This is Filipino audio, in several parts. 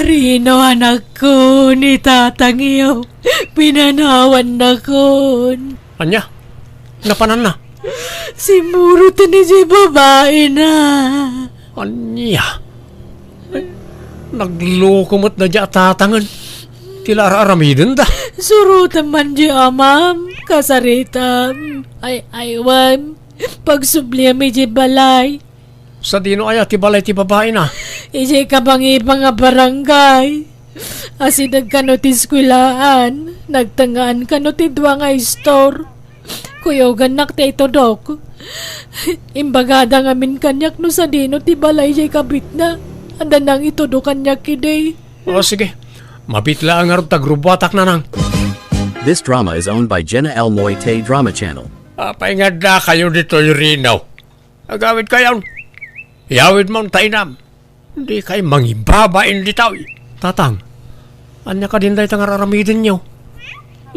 Rino anak ko ni tatang iyo, pinanawan na kon. Anya? Napanan na? Si Murutan ni si babae na. Anya? Ay, naglukumot na dya tatangan. Tila aramidin da. Surutan man di amam, kasaritam. Ay aywan, pagsubliya mi di balay. Sa dino ay ti balay ti babae na. Ije kabangi nga barangay. Asi nagkano ti skwilaan, nagtangaan kano ti dwa nga store. Kuyogan nak ti ito dok. Imbagada nga min kanyak no sa dino ti balay jay kabit na. Anda nang ito do kanyak kiday. O sige, mabitla ang arap tagrubatak na nang. This drama is owned by Jenna L. Moite Drama Channel. Paingad na kayo dito yung Rino. Agawid kayo. Yawid mong tainam. Hindi kayo mangibabain dito. Tatang, anya ka din dahi tangar aramidin nyo.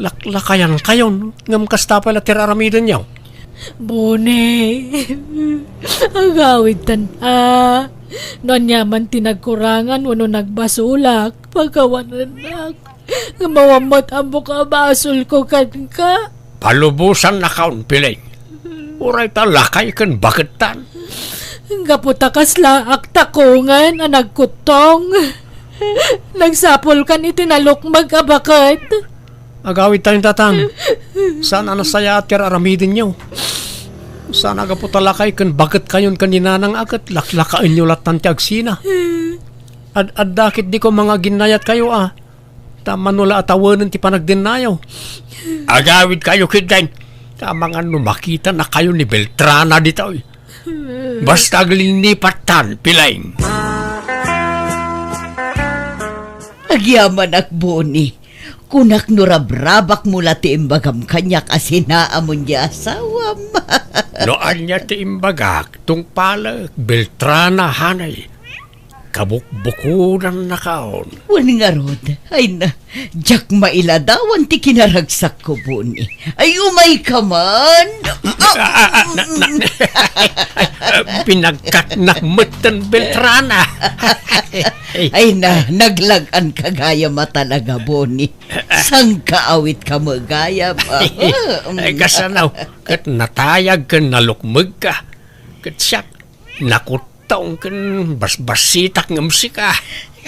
Laklakayan kayo. Ngam kasta pala tiraramidin nyo. Bune, agawid tan non yaman tinagkurangan wano nagbasulak pagkawanan mawamot ang buka basol ko kan ka. Palubusan na kaon piling. Uray talakay kan baketan. Gaputakas laak takungan ang nagkutong. Nagsapol kan itinalukmag abakat. Agawid tayong tatang. Saan anasaya at aramidin nyo? Saan agaputalakay kan bakit kayon kanina nang agat laklakain nyo latan ti agsina. Ad dakit di ko mga ginayat kayo Tama nula atawanan ti panagdinayaw. Agawid kayo kidain. Tama nga makita na kayo ni Beltrana dito. Basta glilipatan pilaing. Agyaman akboni. Kunak nurabrabak mula ti imbagam kanyak asinaamon niya asawam. Noan niya ti imbagak tung pala Beltrana hanay. Kabukbukunan na kaon. Wani nga rod. Ay na, jak mailadawan ti kinaragsak ko buni. Ay umay ka man. Pinagkatnakmutan Beltrana. Ay na, naglagan ka gaya matalaga buni. Sang kaawit ka magaya pa. Ay kasanaw, kat natayag ka nalukmag ka. Kat siya, nakutong kan basbasitak ng musika.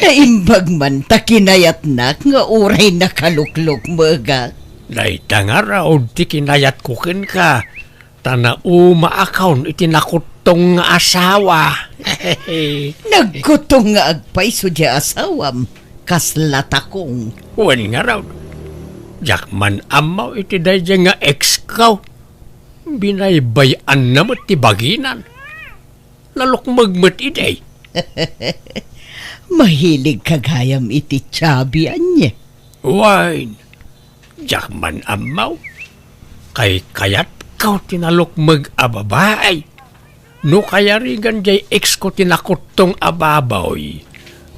Naimbag man ta kinayatnak nga uray nakaluklok maga. Laita nga raw, di kinayat kukin ka. Tana umaakaw itinakutong nga asawa. Nagkutong nga agpay so di asawam. Kaslatakong. Wani nga raw. Jakman amaw iti dayja nga ex-kaw. Binaybayan naman ti baginan. Nalukmagmat iday. Mahilig kagayam iti tsabian niya. Wine. Jakman amaw. Kayat kaw tinalukmag ababaay. No kaya rigan jay ex ko tinakutong ababaw.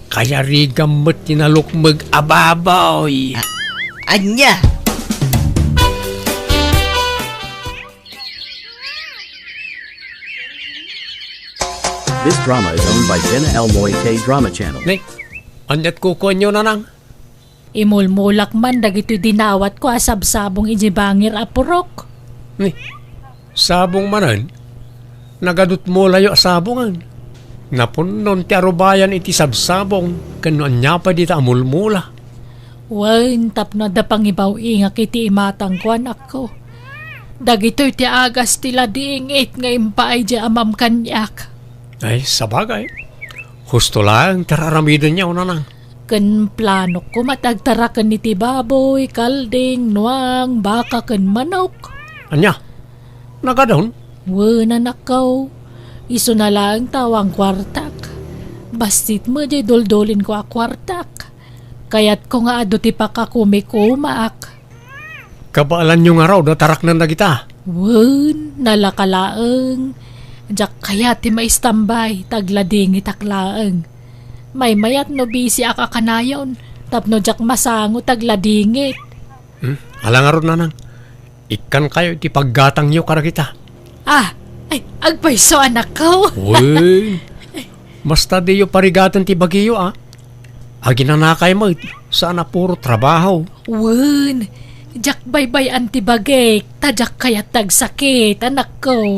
Kaya rigan mo tinalukmag ababaw. Anya? This drama is owned by Jenna L. Moite Drama Channel. Nek, anyat kukuha nyo na nang. Imulmulak man dagito'y dinawat ko asabsabong ijibangir apurok. Ni, sabong manan, nagadut mo layo sabongan. Napunon ti arubayan iti sabsabong, kanuan niya pa dita amulmula. Wan tapno da pangibaw ingak iti imatang kuan ako. Dagito'y ti agas tila diingit nga impaay di amam kanyak. Ay, sabagay. Husto lang, tararamidin niya una nang. Ken plano ko matagtarakan iti baboy, kalding, nuang, baka ken manok. Anya, nagadon? Wala nakaw. Iso na lang tawang kwartak. Bastit mo jay doldolin ko a kwartak. Kaya't ko nga ado ti pakakumikumaak. Kabaalan nyo nga raw, datarak na kita. Wen, nalakalaeng. Diyak kaya ti maistambay, taglading itaklaeng. May mayat no bisi akakanayon, tapno diyak masango tagladingit. Alangarod na nang. Ikan kayo iti paggatang nyo kara kita. Ay, agpayso anak ko. Uy, basta di yung parigatan ti bagiyo Aginanakay mo, sana puro trabaho. Wen, jak baybay antibagay, tadyak kayat tagsakit, anak ko.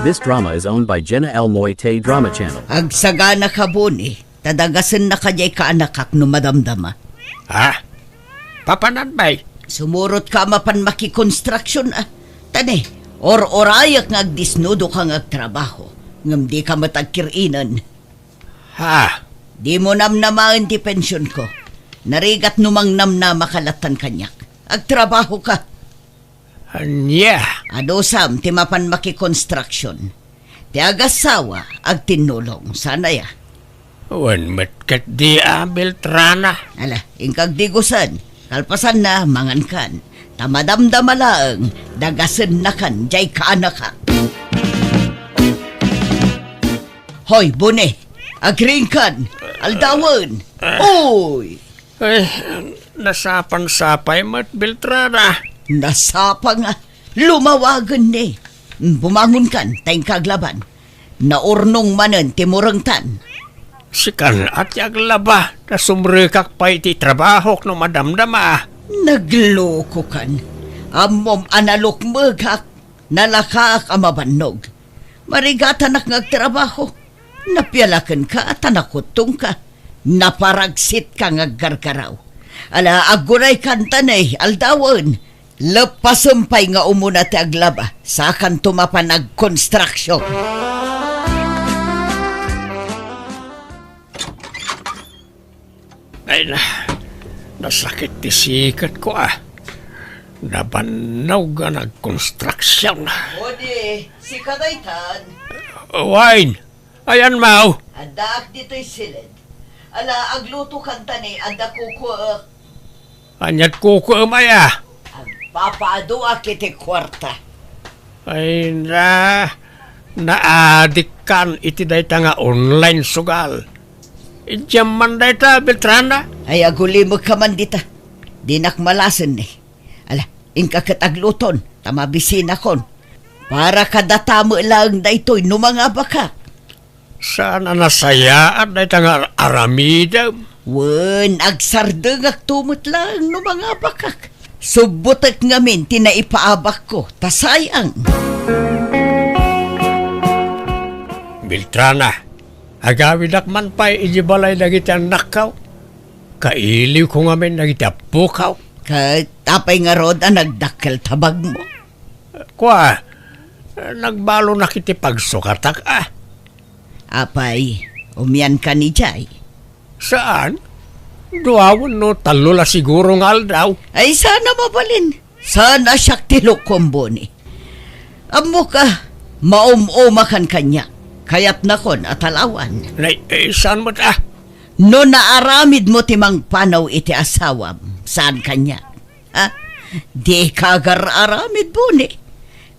This drama is owned by Jenna L. Moite Drama Channel. Agsagana ka, Boni. Tadagasan na kanya'y kaanakak no madamdama. Ha? Papanan bay? Sumurot ka mapan makikonstruksyon Tane, or-orayak nga agdisnudo ka nga agtrabaho. Ngam di ka matagkirinan. Ha? Di mo namnamaan ti pensyon ko. Narigat numang namnama kalatan kanyak. Agtrabaho ka. Anya? Ado sam, ti mapan makikonstruksyon. Ti agasawa, agtinulong. Sana ya. Wan matkat di Beltrana. Ala, ingkag digusan. Kalpasan na, mangan kan. Tamadamdamalaang, dagasan na kan, jay kaanaka. Hoy, Bune, agring kan, aldawan. Oy! Nasapan-sapay mat Beltrana. Nasapa nga, lumawagan ni. Bumangon kan, tayong kaglaban. Naurnong manan, timurangtan. Sikan at yaglaba na sumrikak pa iti trabaho no madamdama. Nagloko kan. Amom analok magak, nalakak amabanog. Marigatan ak ngagtrabaho. Napialakan ka at anakutong ka. Naparagsit ka ngaggargaraw. Ala, aguray kantanay, aldawan. Lepasampay nga umuna ti aglaba. Sakan tumapan nag-construction. Ay na, nasakit ti sikat ko Nabanaw ga nag-construction. Odi, si Kadaytan. Wine, ayan mau. Adak dito'y silid. Ala, agluto kantani, ada kuko. Anyat kuko maya. Papaadua kiti kwarta. Ay na, naadikan iti dayta nga online sugal. Ijam man dayta Beltrana. Ay aguli mo ka man dita. Dinak malasan ni. Ala, ingkakat agluton, tamabisin akon. Para kadatamo lang daytoy no mga baka. Sana nasayaan dayta nga aramida. Wen, agsardeng agtumot lang no mga bakak. Subutak ngamin tinaipaabak ko, tasayang. Beltrana, agawidak man pa'y ijibalay nagiti ang nakaw. Kailiw ko nga men nagiti apukaw. Katapay nga rod ang nagdakkel tabag mo. Kwa, nagbalo na kiti pagsukatak Apay, umyan ka ni Jay. Saan? Duawon no, talula siguro nga aldaw. Ay sana mabalin. Sana siyak tilukomboni. Amo ka, maum-umakan kanya. Kayat nakon at alawan. Saan mo ta? No naaramid mo timang panaw iti asawam. Saan kanya? Ha? Di kagar aramid buni.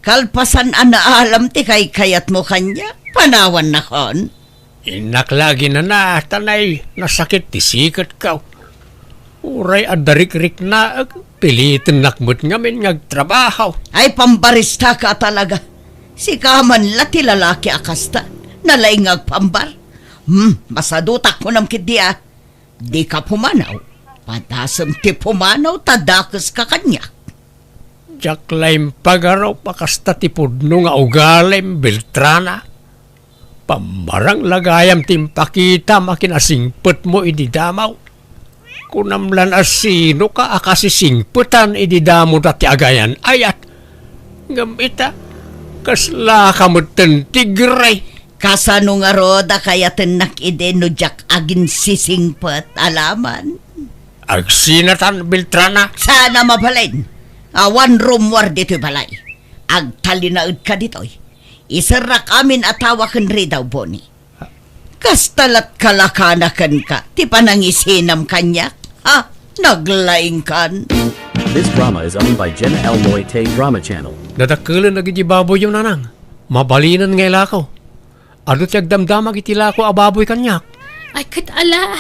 Kalpasan anaalam ti kay kayat mo kanya. Panawan nakon. Inaklagi na tanay, nasakit ti sikat kaw. Uray adarik-rik na, pilitin nakmut ngamin ngagtrabaho. Ay pambarista ka talaga. Si kaman lati lalaki akasta. Nalaing agpambar. Masadutak ko nam kiti Di ka pumanaw. Padasam ti pumanaw, tadakas ka kanya. Jaklaim pagaraw pakasta ti pudno nga ugalem Beltrana. Pambarang lagayam timpakita makinasingput mo ididamaw. Kunamlan asino ka akasisingputan ididamo dati agayan ayat. Gamita, kasla kamutan tigray. Kasano nga roda kaya tenak ide no jak agin sisingput alaman. Agsinatan Beltrana. Sana mabalin. One room war dito balay. Agtalinaud ka dito'y. Isarak amin atawakan rin daw, Boni. Kastalat kalakanakan ka, ti panangisinam kanya. Ha? Naglaing kan. This drama is owned by Jenna L. Moite Drama Channel. Nadakalan na giti baboy yung nanang. Mabalinan nga ilakaw. Ano tiyag damdamag iti lako ababoy kanyak. Ay ala,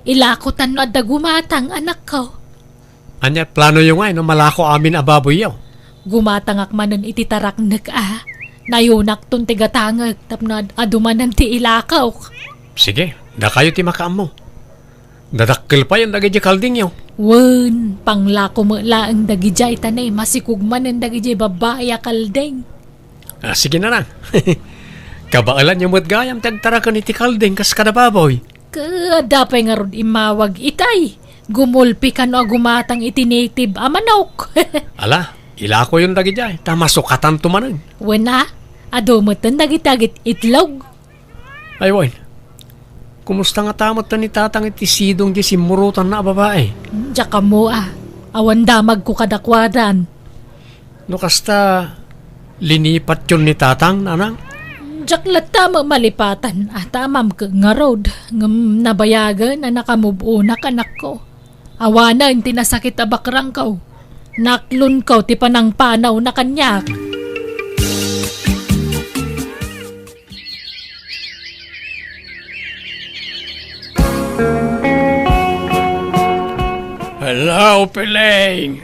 ilakotan no adda gumatang anak ko. Anyat plano yung no malako amin ababoy yaw. Gumatangak manon iti tarak Nayunak ton tigatangag tapno adumanan ti ilakaw. Sige, na kayo ti makaam mo. Dadakkel pa yan dagiti kalding yaw. Wen, panglako mo laang dagijay tanay, masikugman ang dagijay babaya kaldeng. Sige na lang. Kabaalan niyo mo't gayam tagtarakan iti kalding kas kadababoy. Kadapay nga ron imawag itay. Gumulpi ka no gumatang iti native amanok. Ala, ilako yung dagijay. Tamasukatan tumanan. Wena, adomotan dagitagit itlog. Ay, Wayne. Kumusta nga tamot ni tatang iti sidong di simurutan na babae? Diyak ka mo awan damag ko kadakwadan. No kasta linipat yun ni tatang, nanang? Diyak lata malipatan tamam ka nga road. Ngam nabayagan na nakamubunak anak ko. Awanan tinasakit abakrang ko. Naklon ko ti panang panaw na kanyak. Hello, Piling.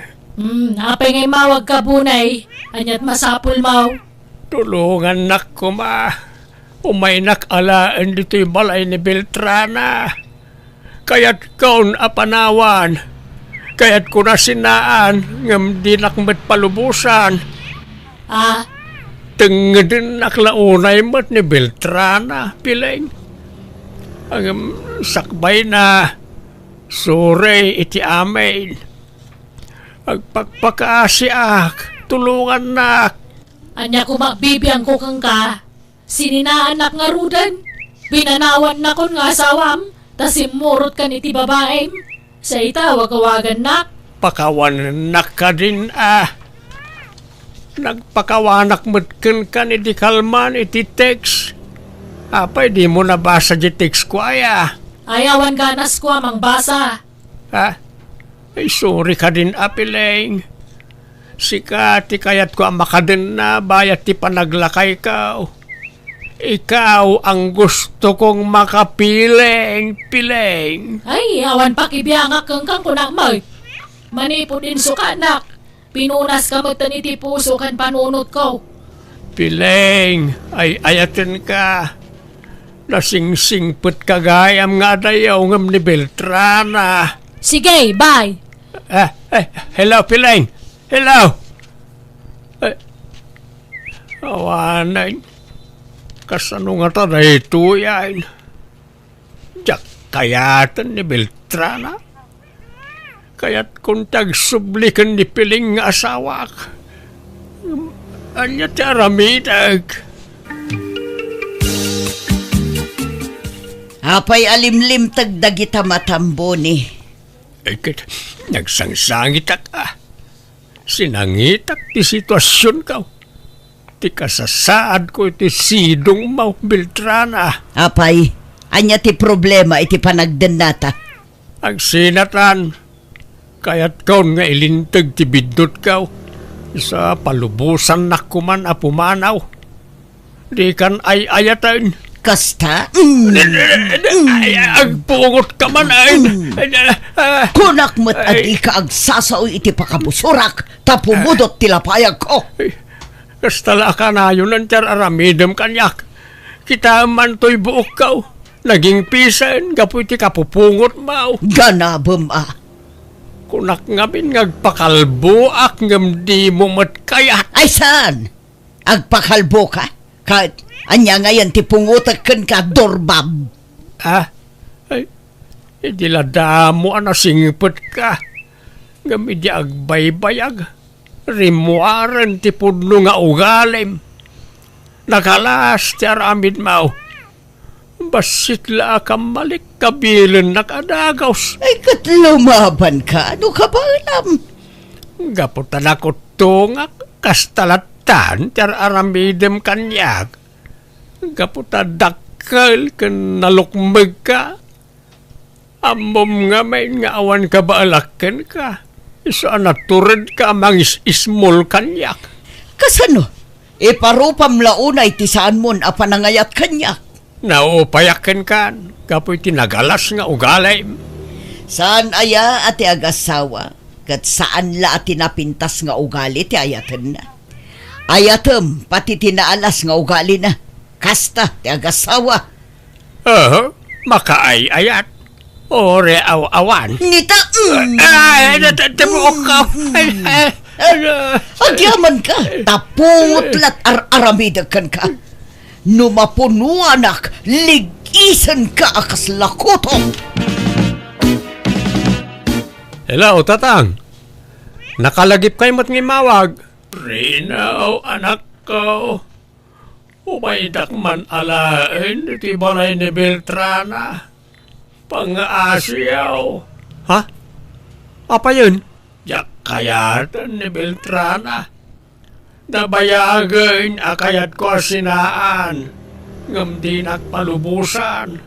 Apay ngay mawag ka bunay. Anyat masapul mau. Tulungan nak ko ma. Umaynak alaan dito'y balay ni Beltrana. Kaya't kaun apanawan. Kaya't ko na sinaan ngam di nakmet palubusan. Tengedin naklaunay mat ni Beltrana, Piling. Ang sakbay na sore iti amin. Agpagpakaasiak, tulungan nak. Anya ko magbibiyang ko kang ka. Sininaanak nga rudan. Binanawan na kon nga asawam. Tas imurot ka ni ti babaem. Sa itawag-awagan nak. Pakawanak ka din Nagpakawanak matken ka ni di kalman iti text. Apay di mo nabasa di text ko Ayawan ganas ko amang basa. Ay sorry ka din Piling. Sika ti kayat ko ang makadin na bayat ti panaglakay ka. Ikaw ang gusto kong makapiling, Piling. Ay, awan pakibiyangak kang kunak mag. Manipod din sukanak. Pinunas ka magtaniti puso kan panunot ko. Piling, ay ayatin ka. Nasingsingput kagayam nga dayaw ngam ni Beltrana. Sige, bye. Hello, Piling. Hello. Awanan. Kasano nga ta na ito yan? Diyak kayatan ni Beltrana. Kaya't kung tagsublikan ni Piling nga asawak. Anya ti aramidag. Apay alimlim tagdagita matambo ni. Nagsangsangit Sinangitak ti sitwasyon ka. Ti kasasaad ko iti sidong mau Beltrana. Apay, anya ti problema iti panagdenata. Ang sinatan, kaya't kaon nga ilintag ti bidot ka. Sa palubusan na kuman apumanaw. Di kan ay ayatan. Kasta? Agpungot ka man Kunak mo't adi ka agsasaoy iti pakabusurak tapumudot tilapayag ko. Kastala ka na yun ang aramidem kanyak. Kita man to'y buok ka. Naging pisan, gapu iti kapupungot mau. Ganabem Kunak nga bin ngagpakalbo ak ngam di mo matkayat. Ay saan? Agpakalbo ka? Kahit anya ngayon ti pungutakan ka dorbab. Ay, idilada mo singipot ka. Ngam idi agbaybayag. Rimuaran ti pudno nga ugalim. Nakalas ti aramid mau. Basitla ka malik kabilan nakadagaws. Ay katlumaban ka, ano ka ba alam? Gaputan ako tungak kastalatan ti aramidem kanyak. Gaputan dakkel ken nalukmeg ka. Amom nga may nga awan ka ba alaken ka. Isa natured ka amang ismol kanyak. Kasano? Iparupam launay ti saan mon apanangayat kanyak. Naupayaken kan, kapoy tinagalas nga ugalay. Saan aya ati agasawa? Kat saan la ati napintas nga ugali ti ayaten na? Ayatem, pati tinaalas nga ugali na. Kasta ti agasawa. Makaayayat. Ore awan. Nita, Ay, natabuok ka. agyaman ka. Taputlat aramidakan ka. Numapunuanak, ligisan ka akas lakotong. Hello, tatang. Nakalagip kay mat ngimawag. Rinaw, anak ko. Umaydak man alain, iti balay ni Beltrana. Pang-aasyaw. Ha? Apa yun? Yak kayatan ni Beltrana. Nabayagin akayat ko asinaan. Ngam di nakpalubusan.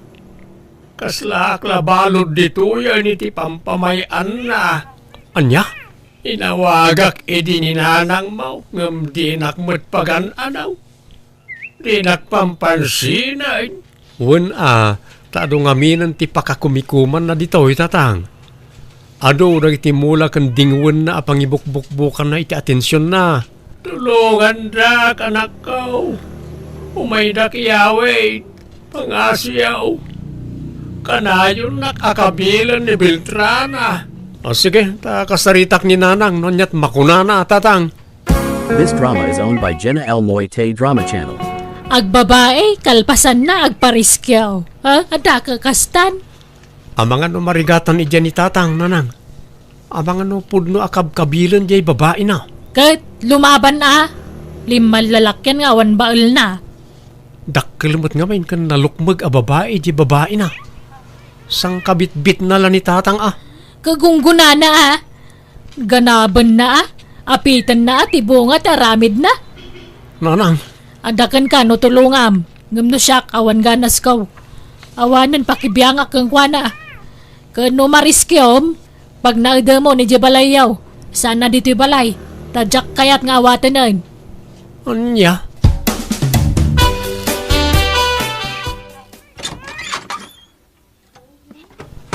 Kaslak labalod dito yan iti pampamayan na. Anya? Inawagak edi ninanang mo. Ngam di nakmat pagan-anaw. Di nakpampansinan. Wen tado ngaminan ti pakakumikuman na dito tatang. Ado iti mula kan dingwen na apangibukbukbukan na iti atensyon na. Tulungan da anak ko. Umaydak iyawe. Pangasyaw. Kanayon nakakabilan ni Beltrana. O sige, kasaritak ni nanang nonyat makunana tatang. This drama is owned by Jenna L. Moite Drama Channel. Agbabae, kalpasan na agpariskyaw. Ha? Ada ka kastan? Amangan no marigatan ija ni tatang nanang. Amangan no pudno akab-kabilan jay babae na. Kat lumaban na. Limal lalakyan nga awan baal na. Dakkelmot nga main kan nalukmag a babae jay babae na. Sang kabit-bit na lang ni tatang Kagungguna na Ganaban na Apitan na tibungat aramid na. Nanang. Adakan ka no tulungam. Ngam no siyak awan ganas kaw. Awanan pakibiyangak kang kwana. Kano mariskyom. Pag naida mo ni Jabalayaw. Sana dito balay. Tadyak kayat nga awatanan. Anya?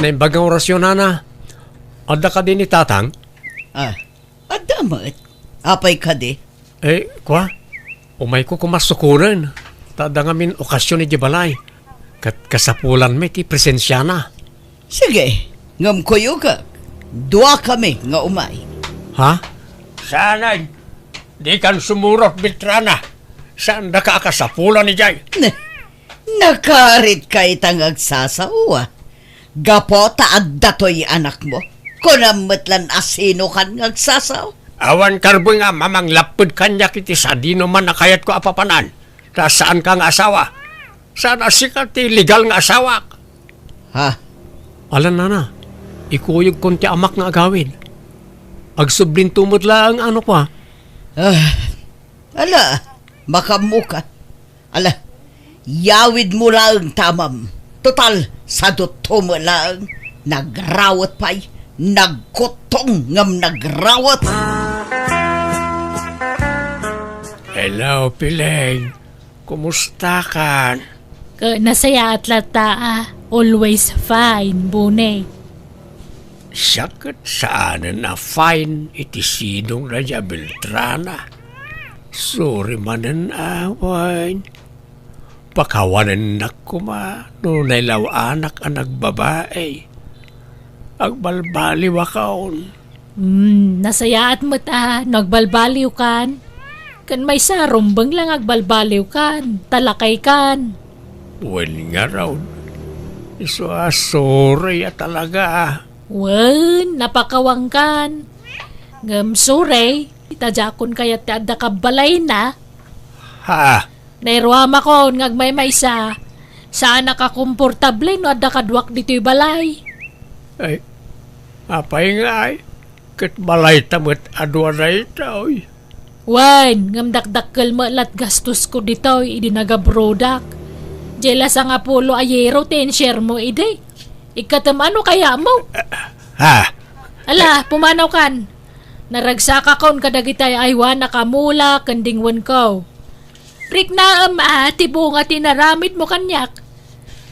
Naimbagang orasyon na. Ada ka din ni tatang? Adamat. Apay ka di. Kwa? Umay ko kumasukuran. Tada nga min okasyon ni Jibalay. Kasapulan may ti presensya na. Sige, ngam kuyo ka. Dua kami nga umay. Ha? Sana. Di kan sumurot Beltrana. Saan da ka akasapulan ni Jay? Nakarit ka itang agsasawa. Gapota at datoy anak mo. Kunamatlan asino kan agsasaw. Awan karbo nga mamang lapod kanya kiti sa di naman nakayat ko apapanan. Ta saan ka nga asawa? Saan asikat ti legal nga asawa? Ha? Alan na. Ikuyog konti amak nga agawin. Agsublin tumod lang ano pa. Ala, makamuka. Ala, yawid mo lang tamam. Total, sa duto mo lang. Nagrawat pa'y. Nagkutong ngam nagrawat. Hello, Pileng. Kumusta ka? Nasaya at lata always fine, bune. Sakit saan na fine iti sinong Raja Beltrana. Sorry manan awan. Pakawanan na kuma no nailaw anak ang nagbabae. Agbalbaliw akaon. Nasaya at mata, nagbalbaliw kan. Kan may sarumbang lang agbalbaliw kan, talakay kan. Well nga raw. Iso sorry talaga. Wen, napakawang kan. Ngam sorry, itajakon kayat ada kabalay na. Ha? Nairwama ko ngagmay sa. Saan nakakomportable no ada kadwak dito'y balay. Ay, apay nga ay. Kat balay tamot adwa na ito. Wan, ngam dakdakkel malat gastos ko dito'y idinagabrodak. Jela sa nga pulo ayero ten-share mo ide. Ikatam ano kaya mo? Ha? Ala, pumanaw kan. Naragsaka kon kadagitay aywan nakamula kandingwan ko. Rik na tibo nga tinaramid mo kanyak.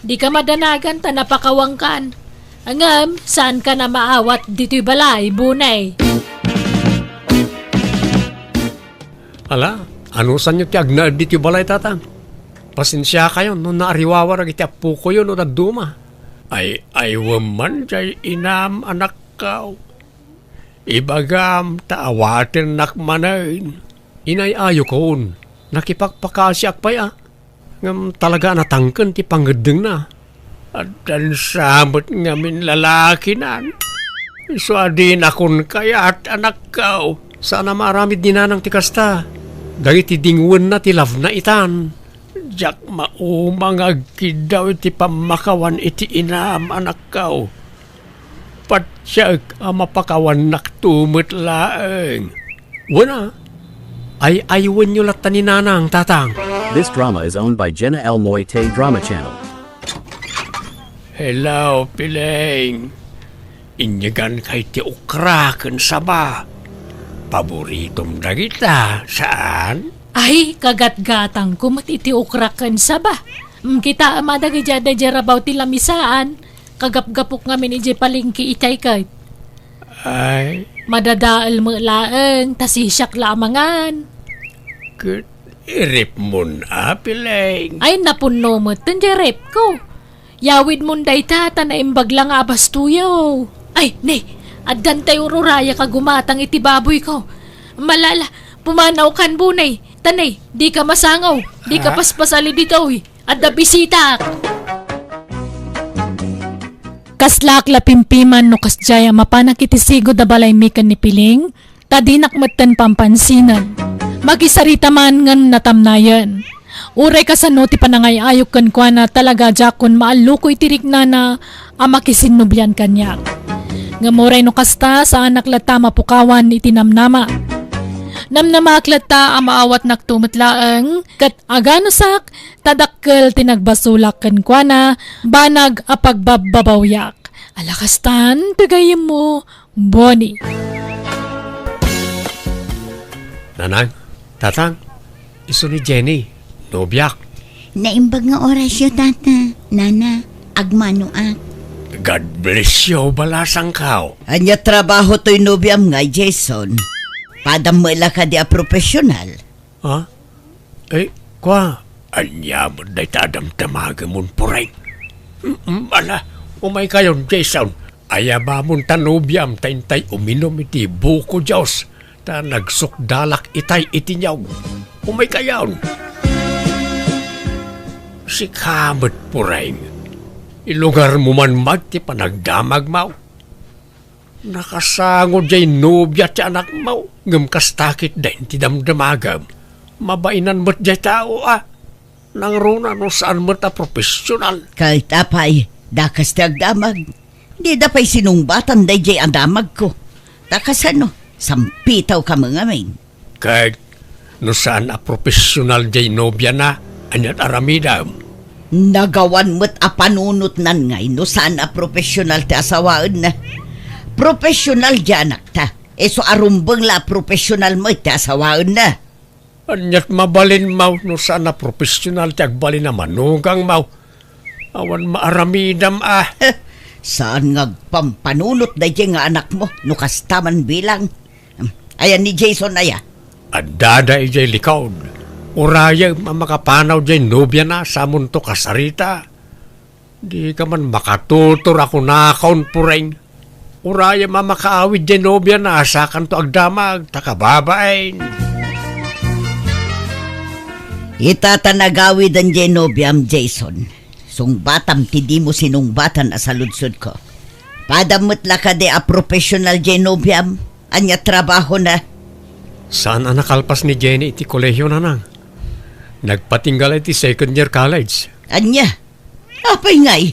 Di ka madanagan ta napakawang kan. Angam, saan ka na maawat dito'y balay, bunay? Ala, ano saan nyo tiyag na dito'y balay tatang? Pasensya kayo, no naariwawar iti apo ko yun o nagduma. Ay waman jay inam anak kao. Ibagam taawatin nakmanain. Inay ayo koon. Nakipagpakasyak pa ya. Ngam talaga natangken ti panggedeng na. At dan samot ngamin lalaki nan. So adin akon kayat anak kao. Sana maramid dinanang ti kasta. Dagiti dingwen na ti love na itan. Jak maumang agkidaw iti pamakawan iti inam anak kao. Patsyag mapakawan naktumot laeng. Wana, ay aywan nyo latan ni nanang tatang. This drama is owned by Jenna L. Moite Drama Channel. Hello, Pileng. Inyagan kay ti ukraken saba. Paboritom na kita. Saan? Ay, kagat-gatang kumat iti ukrakan sa ba? Kita amadagi jada jarabaw ti lamisaan. Kagap-gapok nga miniji palingki itay kay. Ay, Madadaal mo laeng, tasisyak lamangan. good. Irip mo na, Pileng. Ay, napuno mo, tanjarep ko. Yawid mo day tata na imbag lang abas tuyaw. Ay, ne, addan tayo ruraya ka gumatang iti baboy ko. Malala, pumanaw kan bunay. Tanay, di ka masangaw. Di ka paspasali dito, adda bisita. Kaslak la pimpiman no kasjaya mapanak iti sigod da balay mikan ni Piling, tadinak matan pampansinan. Magisarita man ngan natamnayan. Uray kasano ti panangayayok kan kwa na talaga jakon maaluko itirik na amakisinubyan kanya. Ngamuray no kasta sa anak lata mapukawan itinamnama. Namnamaklat ta amaawat naktumatlaang kat aganosak tadakkel tinagbasulak kan kwa na banag apagbababawyak. Alakastan, pagayim mo, Bonnie. Nanang, tatang, iso ni Jenny, nobyak. Naimbag nga orasyo, tata. Nana, agmanuak. God bless you, balasang kao. Anya trabaho to'y nobyam nga, Jason. Padam mo ila ka di a profesional. Ha? Eh, kwa, anya mo day tadam tamaga mon pureng. Ala, umay kayon, Jason. Ayaba mon tanubyam, tayntay uminom iti buko Diyos. Ta nagsukdalak itay itinyaw. Umay kayon. Si kamot pureng. Ilugar mo man magti panagdamag mau. Nakasangod jay nobya ti anak mau. Ngam kastakit din ti damdamagam. Mabainan mo't jay tao Nang runa no saan mo't profesional. Kahit apay, dakas ti agdamag. Di dapay sinungbatan day jay ang damag ko. Takas ano, sampitaw ka mga main. Kag no saan profesional jay nobya na. Anyat aramidam. Nagawan mo't apanunot nan ngay no saan profesional ti asawaan na. Profesional janak ta. So arumbang la profesional mo ti asawaan na. Anyat mabalin mau no saan profesional ti agbalin na manugang mau. Awan maaramidam Saan nga pampanunot da nga anak mo no kastaman bilang. Ayan ni Jason aya. Adada ijay likod. Uraya makapanaw jay nobya na sa munto kasarita. Di ka man makatutor ako nakaon pureng. Uraya mamakaawid jay nobya na asakan to agdamag takababain. Itatanagawid ang genobiam Jason. Sungbatam ti di mo sinungbatan sa ludsud ko. Padamot la ka de a professional genobiam. Anya trabaho na. Saan ang nakalpas ni Jenny iti kolehiyo na nang? Nagpatinggal iti second year college. Anya? Apay ngay.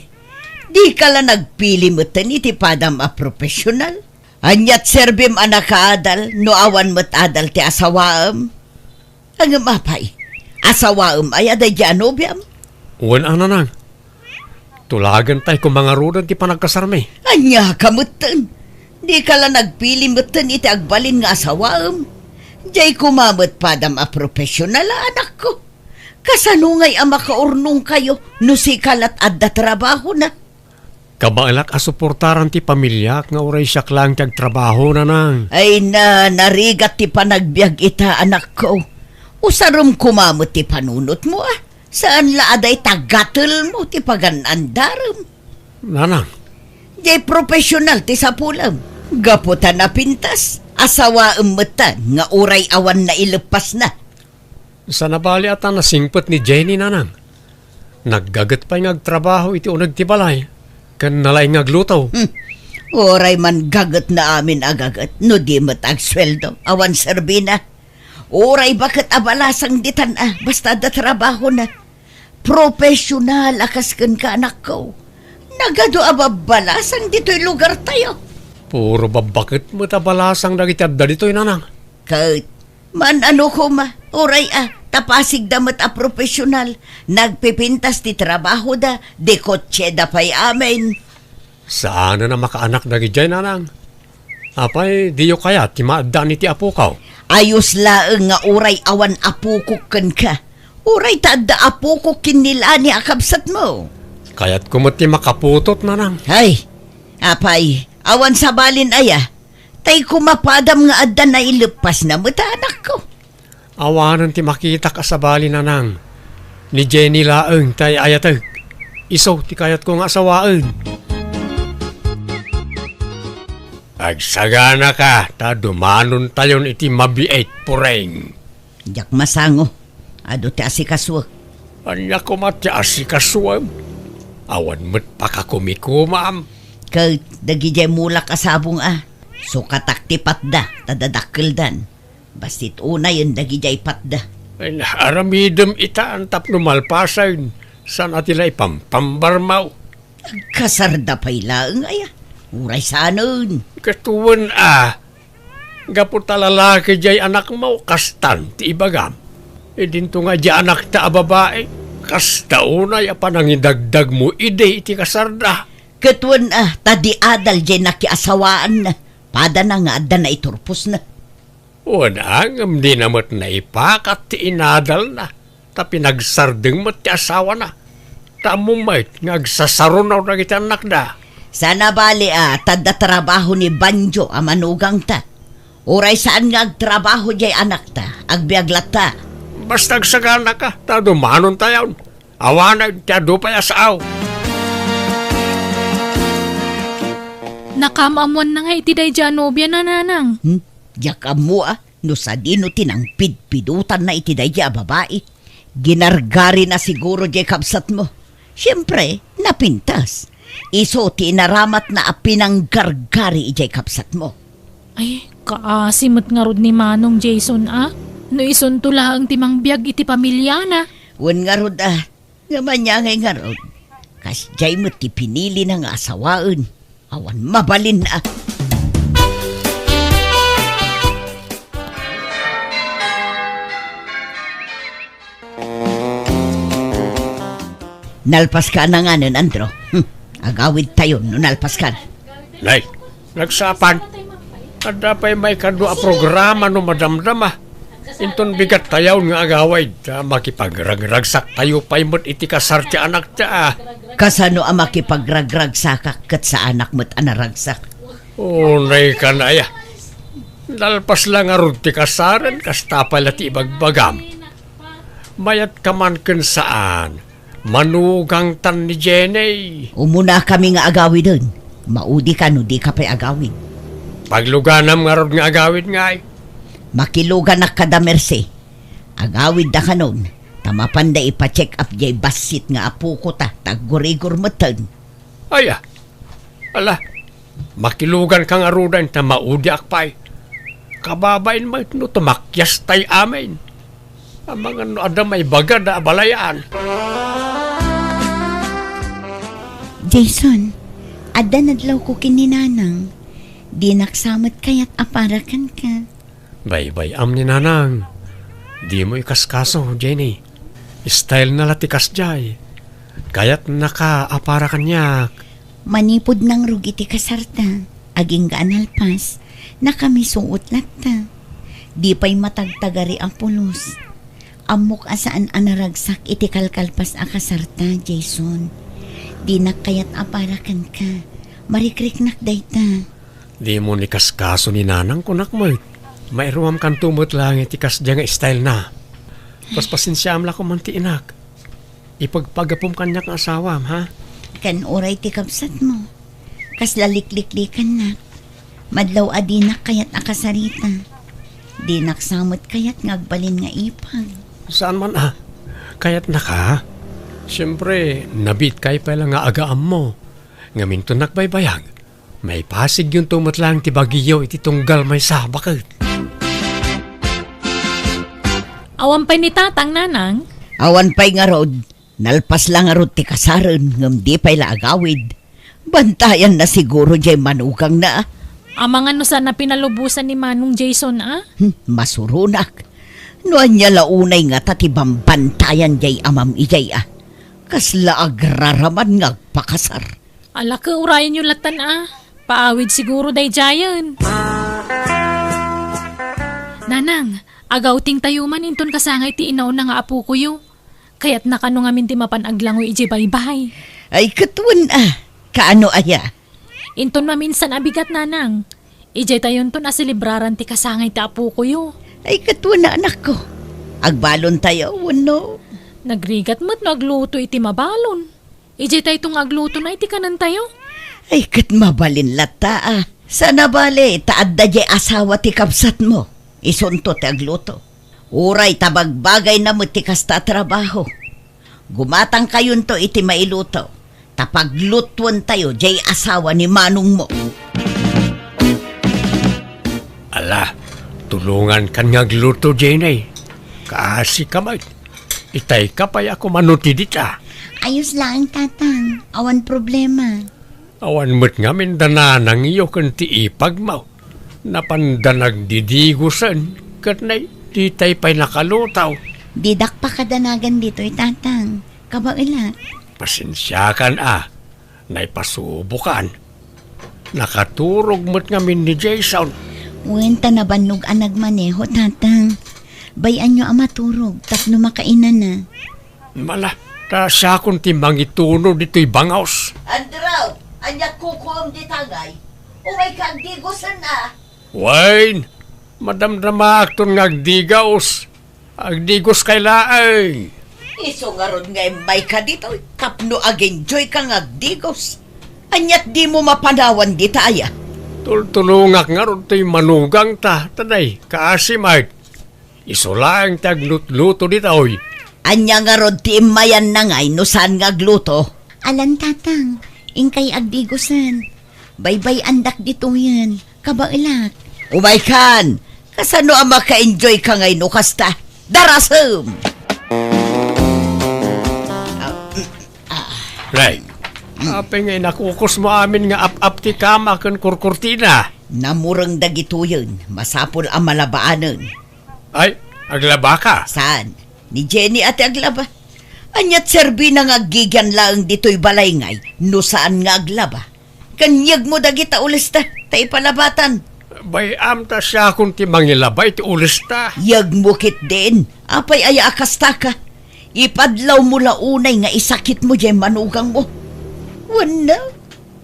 Di ka la nagpili mo tan iti padam a professional. Anyat serbim anak adal no awan mo't adal ti asawaam. Ang mapay. Asawaam ay aday genobiam. Uwan na nang. Tulagan tayo kung mga rudan ti panagkasarme. Anya kamutan. Di ka lang nagpili mutan iti agbalin nga asawaam. Diyay kumamot padam a profesional anak ko. Kasanungay ang makaurnong kayo no si kalat adda trabaho na. Kabailak asuportaran ti pamilya nga uray siyak lang ti agtrabaho na nang. Ay narigat ti panagbiag ita anak ko. Usarum kumamot ti panunot mo Saan la aday tagatul mo ti paganandarum? Nanang, Jay profesional ti sa pulam. Gaputan na pintas. Asawa mata nga uray awan na ilepas na. sa nabali ata nasingpet ni Jenny nanang. Naggagat pa yung trabaho iti unag ti balay. Kan nalay ngaglutaw. Uray man gagat na amin agagat. No di matag sweldo. Awan serbina. Uray bakit abalasang ditan basta da trabaho na. Profesional akas kan ka anak ko. Nagado ababalasang dito'y lugar tayo. Puro babakit mo tabalasang dagiti adda dito'y nanang. Kahit man ano ko ma. Uray tapasig damat profesional. Nagpipintas ti trabaho da. De kotse da pa'y amin. Saan na makaanak dagi dyan nanang? Apay, diyo kaya ti maadda ni ti apukaw. Ayos laeng nga uray awan apukukan ka. Uray taadda apukukin nila ni akabsat mo. Kaya't kumati makaputot nanang. Ay, apay, awan sa balin aya. Tay kumapadam nga adda na ilepas na mata anak ko. Awanan ti makita ka sa bali nanang. Ni Jenny laeng tay ayatag. Iso ti kayat ko nga asawaan. Agsagana ka, ta dumanon tayon iti mabiait pureng. Jak masango, ado ti asikaswag. Anya ko matya asikaswam. Awan mo't pakakumikumam. Kahit dagijay mulak asabong So katak ti patda, tadadakkeldan. Bastit una yun dagijay patda. Ay aramidem ita ang tapno malpasan. San atila ipampambarmaw. Kasarda pa'y laeng aya. Uray sanon. Katuwan Gapot talalaki jay anak mo, kastan ti ibagam. E dinto nga jay anak ta babae. Kasta unay panangidagdag mo ide iti kasarda. Katuan tadi adal jay nakiasawaan na. Pada na nga adda na iturpos na. Unang di namat na ipakat ti inadal na. Ta pinagsardeng mo ti asawa na. Tamumait ngagsasarunaw na kita anak da. Sana bali tadda trabaho ni Banjo manugang ta. Uray saan nga agtrabaho jay anak ta, agbiaglat ta. Basta agsagana ka, ta dumanon tayo. Awanag ti adu pa yasaw. Nakamamon na nga iti day janobya na nanang. Yakam mo no sa dino tinang pidpidutan na iti daya babae. Ginargari na siguro jay kapsat mo. Siyempre, napintas. Iso ti inaramat na apinang gargari ijay kapsat mo. Ay, kaasimot nga rod ni Manong Jason No ison tula ang timang biyag iti pamilya na. Wan nga rod nga manyangay nga rod. Kas jay mo ti pinili na nga asawaan. Awan mabalin na. Nalpas ka na nga nun, Andro. Agawid tayo no nalpas ka na. Nay, nagsapan. Ada pa'y may kadua programa no madamdama. Inton bigat tayaw nga agaway. Makipagragragsak tayo pa'y mo't iti kasar ti anak ta. Kasano ang makipagragrag sakak kat sa anak mo't anaragsak. Unay ka na ya. Nalpas lang arod ti kasaran, kasta pala ti ibagbagam. Mayat ka man kun saan. Manugang tan ni Jenny. Umuna kami nga agawid dun. Maudi ka no di ka pa'y agawid. Pagluganam nga rod nga agawid nga ay. Makilugan na kada merse. Agawid da ka nun. Tamapan da ipa-check up jay basit nga apo ko ta. Tagurigor matan. Aya. Ala. Makilugan kang arudan ta maudi akpay. Kababain mo no tumakyas tay amin. Ang mga no ada may baga da balayaan. Jason, ada nadlaw ko kininanang. Di naksamat kaya't aparakan ka. Bay am ni nanang. Di mo ikaskaso, Jenny. Style na latikas jay. Kaya't naka-apara kanyak. Manipod ng rugi ti kasarta. Aging gaanalpas. Nakamisuot latta. Di pa'y matagtagari ang pulos. Amok asaan anaragsak iti kalkalpas a kasarta, Jason. Di nakayat aparakan ka. Marikriknak dayta. Di mo ni kaskaso ni nanang kunak mo. Mairuam kan tumot lang iti kasdya nga style na. Pas pasensyaam la ko man ti inak. Ipagpagapom kanyak ang asawam, ha? Kan oray ti kapsat mo. Kas lalik-liklikan na. Madlaw adinak kayat akasarita. Dinak samot kayat ngagbalin nga ipag. Saan man Kaya't naka. Siyempre, nabit kay pala nga agaam mo. Ngamin to nakbaybayag. May pasig yung tumatlang ti bagiyo iti tunggal may sabakit. Awan pa ni tatang nanang. Awan pa'y nga rod, nalpas lang nga rod ti kasaran, ngam di pa'y laagawid. Bantayan na siguro jay manugang na. Amang ano sana pinalubusan ni Manong Jason Masurunak. Noan niya launay nga tatibang bantayan jay amam ijay Kasla agraraman nga pakasar. Ala ka urayan yung latan Paawid siguro day jayan. Nanang, agawting tayo man inton kasangay ti inaw na nga apo ko yo. Kaya't nakano nga minti mapanaglangoy iji baybay. Ay katuan kaano aya? Inton maminsan abigat nanang. Ijay tayon ton asilibraran ti kasangay ti apo ko yo. Ay katuan na anak ko. Agbalon tayo, wano. Nagrigat mo't nagluto iti mabalon. Ijay tayo itong agluto na iti kanan tayo. Ay kat mabalin lata Sana bale, taad da jay asawa ti kapsat mo. Isunto ti agluto. Uray tabagbagay na mo ti kasta trabaho. Gumatang kayon to iti mailuto. Tapaglutuan tayo jay asawa ni manong mo. Ala, tulungan kan nga gluto Jenay. Kaasi kamay. Itay ka pa ako manuti dita. Ayos lang, tatang. Awan problema. Awan mo't ngamin dananang iyo kan ti ipag mo. Napandanag didigusan. Katnay, ditay pa'y nakalutaw. Didak pa kadanagan dito, tatang. Kabaila. Pasensyakan naipasubukan. Nakaturog mo't ngamin ni Jason. Wenta na banog anag maneho, tatang. Bayan nyo amaturog, tapno makainan na. Mala, siya kung timang ituno dito'y bangaws. Andraw, anyak kukuam di tagay. Umay kang digusan Wayne, madamdama akton ngagdigaos. Agdigos kay laay. Iso nga ron nga may ka dito. Tapno ag-enjoy ka ngagdigos. Anyat di mo mapanawan di taya. Tultulungak nga ron to'y manugang tanay, kaasimay. Isulaang taglutluto dito'y. Anya nga ron ti imayan na ngay no saan nga gluto. Alan, tatang. Ingkay agdigusan. Baybay andak dito yan. Kabailak. Umay kan, kasano ang maka-enjoy ka ngay no kasta? Darasam! Right. Apay ngay nakukos mo amin nga ap-ap ti kama kan kurkurtina. Namurang dagito yun, masapol ang malabaanan. Ay, aglaba ka. Saan? Ni Jenny ate aglaba. Anyat serbi na nga gigyan lang dito'y balay ngay, no saan nga aglaba. Kanyag mo dagita ulis ta, tay palabatan. Bayam ta siya kung ti mangilabay ti ulis ta. Yag mukit din, apay aya akasta ka. Ipadlaw mo launay nga isakit mo dyan manugang mo. Wala,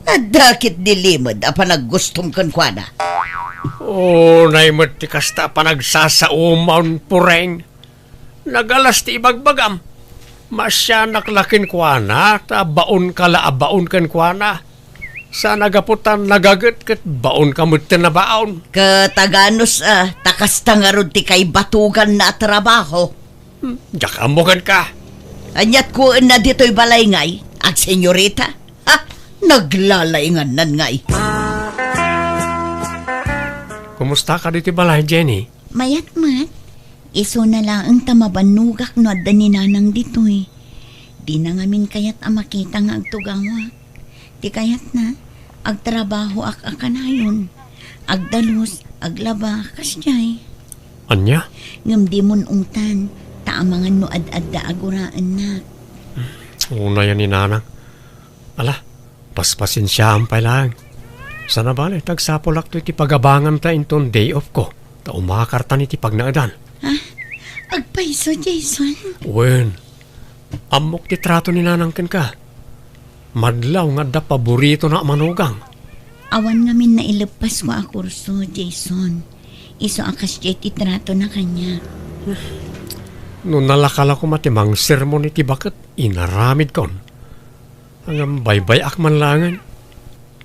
adakit dilimad apa naggustong kankwana. Naimot ti kasta pa nagsasaumaw pureng. Nagalas ti ibagbagam. Masya naklakin kwa na, ta baon kala baon kan kwa na. Sa nagaputan nagagat kat baon kamut na baon. Kataganos takasta nga ron ti kay batugan na trabaho. Jakamugan ka. Anyat ko na dito'y balay ngay, at senyorita, naglalaingan nan ngay. Kumusta ka dito balay, Jenny? Mayat-mat. Iso na lang ang tamabanugak no adda ni nanang dito eh. Di na ngamin kayat ang makita nga agtugawa. Di kayat na, agtrabaho akanayon. Agdalos, aglaba, kasyay. Anya? Ngam di mon ungtan, taamangan no ad-adda aguraan na. Una yan ni nanang. Ala, paspasin siya ang lang. Sana bale, tagsapolak to iti pagabangan ta inton day off ko. Ta umakarta ni ti pagnaadan. Agpaiso, Jason. Wen, amok ti trato ni nanang ken ka. Madlaw nga da paborito na manugang. Awan ngamin na ilepas ko a kurso, Jason. Iso akas jay titrato na kanya. Nung nalakala ko matimang sermon iti bakit, inaramid kon. Ang baybay man langan.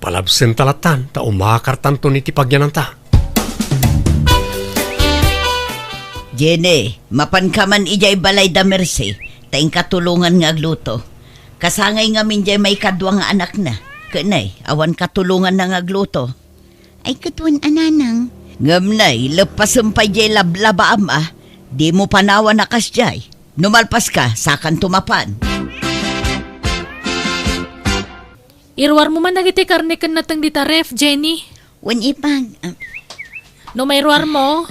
Palabsin talatan, ta umakartan to ni tipagyanan ta. Jenny, mapan ka man ijay balay da mercy, taing katulungan nga agluto. Kasangay nga min jay may kadwa nga anak na. Kanay, awan katulungan na nga agluto. Ay katuan ananang. Ngamnay, lepasampay jay lablaba ama, di mo panawa na kas jay. Numalpas ka, sakan tumapan. Irwar mo man nagiti karne kan natang dita ref, Jenny. Wan ipag. No may irwar mo,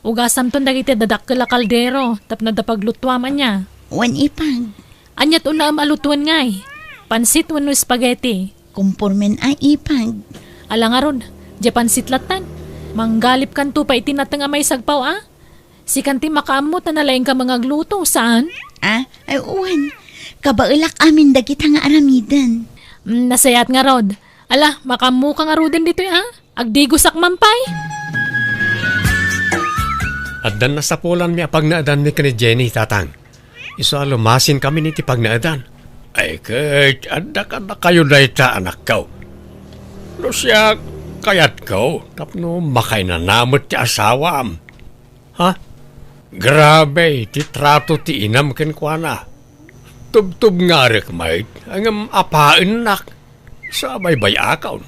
ugasam ton dagiti dadak kala kaldero, tapno da paglutwa man niya. Wan ipag. Anyat una am alutuan ngay. Pansit wano spaghetti. Kumpormen ay ipag. Alang aron, di pansit latan. Manggalip kan tu pa itinatang amay sagpaw Si kanti makaamot na nalaing ka mga gluto, saan? Ay uwan. Kabailak amin dagit nga aramidan. Nasayat nga rod. Ala, makamu ka nga rodin dito Agdigosak mampay. Addan na sa pulan mi apag naadan mi kani Jenny, tatang. Isa lumasin kami ni tipag naadan. Ay, Kurt, adda ka na kayo na ita, anak ko. No siya, kayat ko, tapno makay na namot ti asawam. Ha? Grabe, ti trato ti inam ken kwa na. Tub-tub nga rik, mate, ang apain nak. Sa baybay akaw.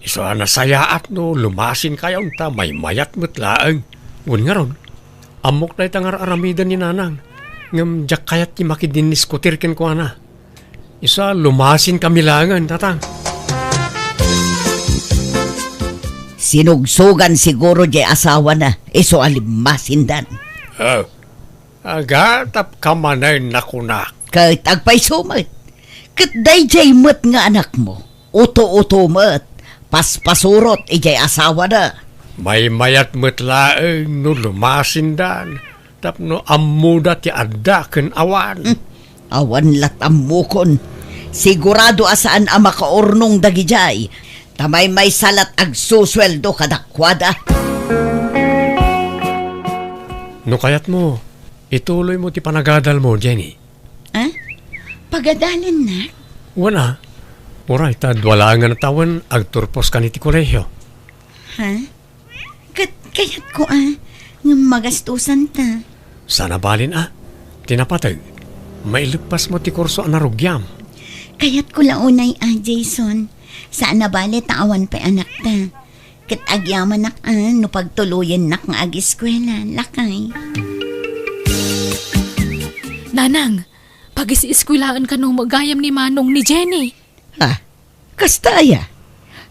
Isa nasayaat no, lumasin kayaw ta, may mayat mutlaang. Ngun nga ron, amok na itang aramidan ni nanang. Ngam jak kayat ti makidinis kutir ken kwa na. Isa lumasin kamilangan, tatang. Sinugsugan siguro jay asawa na, iso alimasindan. Oh, agatap kamanay na kunak. Kahit agpay sumat. Kat day jay mat nga anak mo. Uto-uto mat. Paspasurot ijay asawa na. May mayat mutlaang no lumasindan. Tapno amuda ti adda ken awan. Awan lat amukon. Sigurado asaan ang makaurnong dagijay. Tamay may salat ag susweldo kadakwada. No kayat mo, ituloy mo ti panagadal mo, Jenny. Pagadalan na. Wana. Uray, wala nga natawan agturpos ka ni ti kolehyo. Ha? Kayat ko ng magastusan ta. Sana balin tinapatag. Mailagpas mo ti kurso narugyam. Kayat ko launay Jason. Saan na balit awan pa anak ta. Kat agyaman nak no pagtuluyan nak nga ag-eskwela. Lakay. Nanang, pag-isi-eskwilaan ka nung magayam ni Manong ni Jenny. Ha? Kastaya.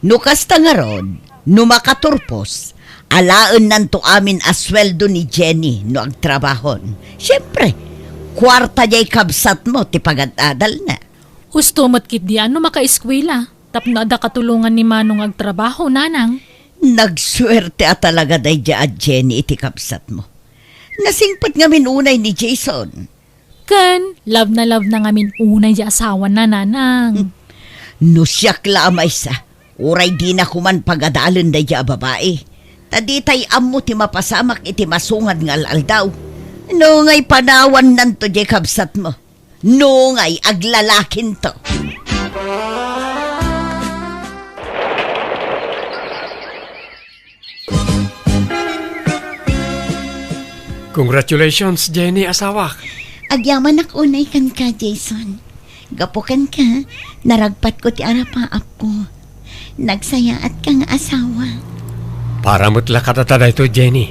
No kasta nga ron, no makaturpos, alaan nanto amin asweldo ni Jenny no agtrabahon. Siyempre, kwarta jay kabsat mo ti pagad-adal na. Husto matkit diyan no maka-eskwela. Tapno ada katulungan ni Manong agtrabaho, nanang. Nagswerte talaga day jay at Jenny iti kabsat mo. Nasingpat nga minunay ni Jason. Ken, love na ngamin unay di asawa na, nanang. No siyak lamay sa, uray di na kuman pagadalan day jay babae. Taditay amo ti mapasamak iti masungad nga aldaw. No ngay panawan nanto jay kabsat mo. No ngay aglalakin to. Congratulations, Jenny, asawak. Agyaman nak unay kan ka, Jason. Gapukan ka, naragpat ko ti arapaap ko. Nagsayaat ka nga asawa. Para mutla katatada ito, Jenny.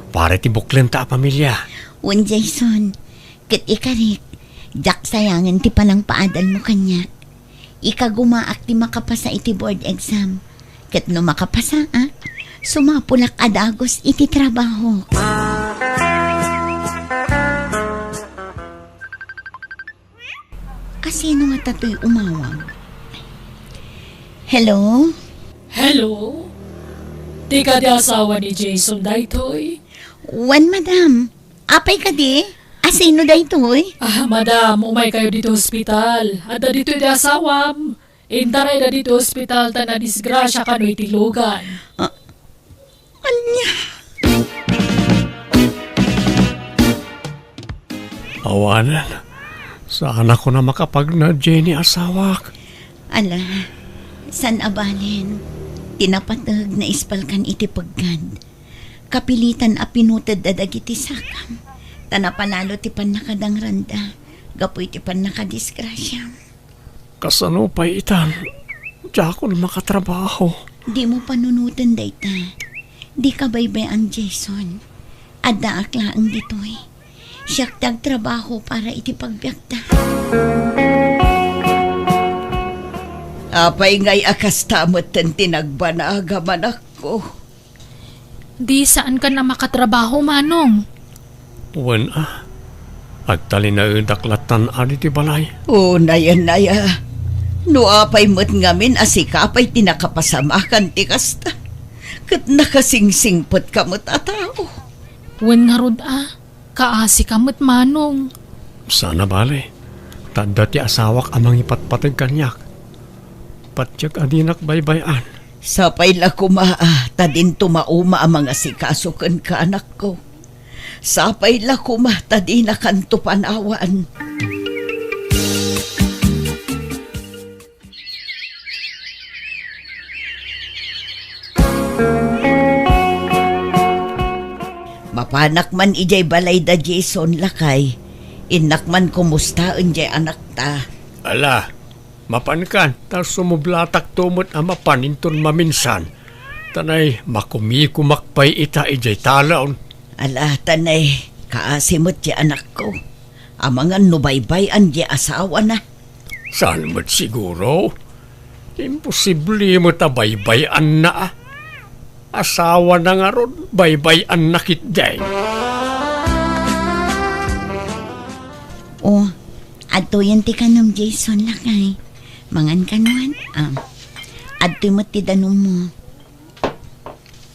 Para ti buklen ta pamilya. Un Jason, kat ikarik, jak sayangan ti palang paadal mo kanya. Ika gumaak ti makapasa iti board exam. Kat no makapasa, sumapulak adagos iti trabaho. Kasino nga tato'y umawag? Hello? Hello? Di ka di asawa ni Jason daytoy? Wan, madam. Apay ka di? Asino daytoy? Madam, umay kayo dito ospital. Ada dito di asawam. Intaray na dito ospital ta na disgrasya ka no itilugan. Anya? Awanan. Saan ako na makapag na, Jenny, asawak? Ala, san abalin? Tinapatag na ispalkan iti paggan. Kapilitan a pinutad dadagiti sakam. Tanapalalo ti pan nakadang randa. Gapoy ti pan nakadisgrasya. Kasano pa itan? Diya ako na makatrabaho. Di mo panunutan dayta. Di ka baybay ang Jason. Adda aklaan ditoy. Siyak tagtrabaho para iti pagbiagta. Apay ngay akas tamot ten tinagbanagaman ako. Di saan ka na makatrabaho, Manong? Wen agtali na daklatan ani ti balay. Naya. No apay mo't ngamin asikapay tinakapasamakan ti kasta. Kat nakasingsingpot kamot a tao. Wen nga rod kaasi kamot, Manong. Sana bale. Tanda ti asawak amang ipatpatag kanyak. Patyak adinak baybayan. Sapay la kumaa, tadin tumauma ang mga sikasukan ka anak ko. Sapay la kuma, tadin na kanto panawaan. Mapanak man ijay balay da Jason lakay. Inak man kumustaan jay anak ta. Ala, mapankan, tas sumublatak tumot ang mapaninton maminsan. Tanay, makumikumakpay ita ijay talaon. Ala, tanay, kaasimot jay anak ko. Amangan nubaybay-an jay asawa na. Saan mo't siguro? Imposible mo tabaybayan na Asawa na nga ron, baybayan na kitday. Adto yan ti kanom Jason lakay. Mangan kanuan. Adto mo ti danom mo.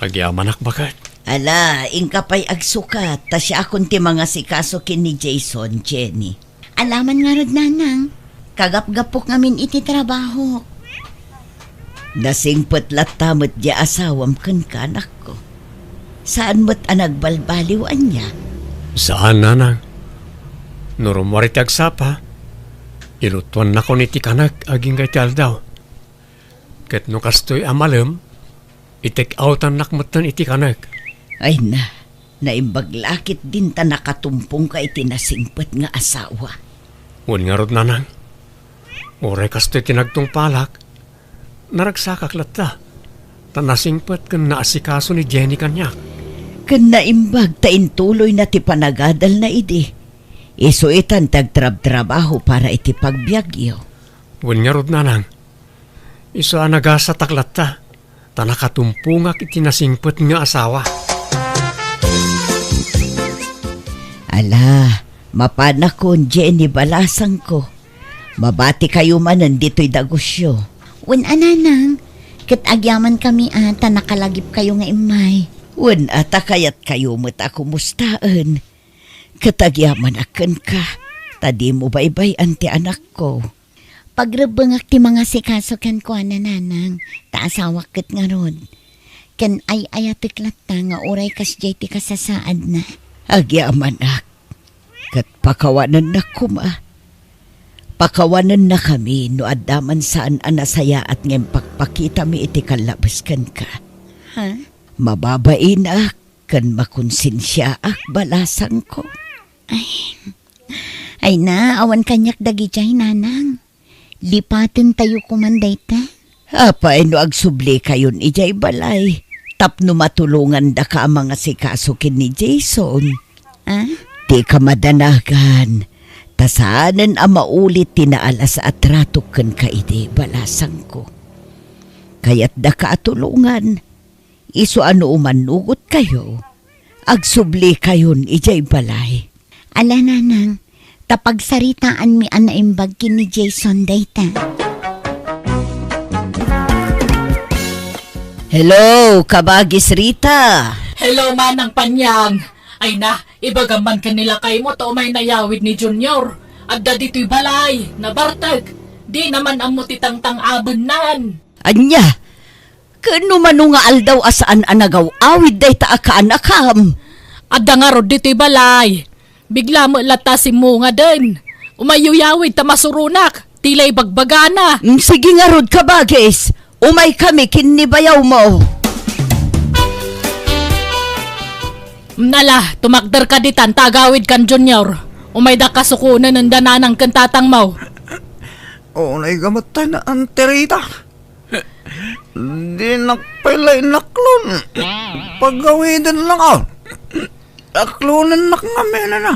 Agyamanak bakat. Ala, ingkapay agsukat, ta siya akong ti mga sikasukin ni Jason, Jenny. Alaman nga rod nanang. Kagap-gapok ngamin iti trabaho. Nasingpot latamot di asawam kan kanak ko. Saan mo't anagbalbaliwan niya? Saan nanang? Nurumwarit agsapa. Ilutuan na ko ni ti kanak aging kay daw. Ket no kastoy amalem, itek outan nakmutan iti kanak. Ay na, naimbaglakit din ta nakatumpong ka iti nasingpot nga asawa. Wan nga rod nanang. Oray kastoy tinagtong palak. Naragsakak latta. Tanasingpot kan naasikaso ni Jenny kanyak. Kan naimbag ta intuloy na ti panagadal na idi. Isuitan tagtrab-trabaho para iti pagbiagyo. Wan nga rod nanang. Iso anagasa taklatta. Tanakatumpungak iti nasingpot nga asawa. Ala, mapanakon Jenny balasang ko. Mabati kayo man nandito'y dagusyo. Wen ananang. Ket agyaman kami ata nakalagip kayo nga imay. Wen ata kayat kayo mo't ako mustaan. Katagyaman akan ka. Tadi mo baybay anti anak ko. Pagrebengak ti mga sikaso ken ko nanang. Taasawak ket nga rod. Ken ay ayatik latta nga oray kas jay ti kasasaad na. Agyaman ak. Kat pakawanan na kuma. Pakawanan na kami no adaman saan anasaya at ngayon pakpakita mi iti kalabaskan ka. Ha? Mababain ak kan makonsensya ak balasang ko. Ay na, awan kanyak dagijay nanang. Lipaten tayo kumanday ta. Apay no agsubli kayon ijay balay. Tapno matulungan da ka ang mga sikasukin ni Jason. Di ka madanagan. Tasanan ang maulit tinaalas at ratukan ka iti balasang ko. Kaya't da ka atulungan. Iso ano umanugot kayo. Agsubli kayon ijay balay. Ala nanang, tapagsaritaan mi anaimbag ni Jason dayta. Hello, kabagis Rita. Hello, Manang Panyang. Ay na, ibagaman kanila kay mo to may nayawid ni Junior. Adda dito'y balay, nabartag. Di naman ang mutitang-tang abanan. Anya, kano man nga aldaw asaan anagaw awid day ta akaanakam. Adda nga rod dito'y balay. Bigla mo lata si mo nga din. Umayuyawid ta masurunak. tilay bagbagana. Sige nga rod ka bagis. Umay kami kinibayaw mo. Nala, tumakder ka ditan, tagawid kan Junior. Umay da kasukunan ng dananang kantatang mo. Unay gamatay na anterita. Di nakpilay naklon. Paggawidan lang ako. Naklonan nakngamena na.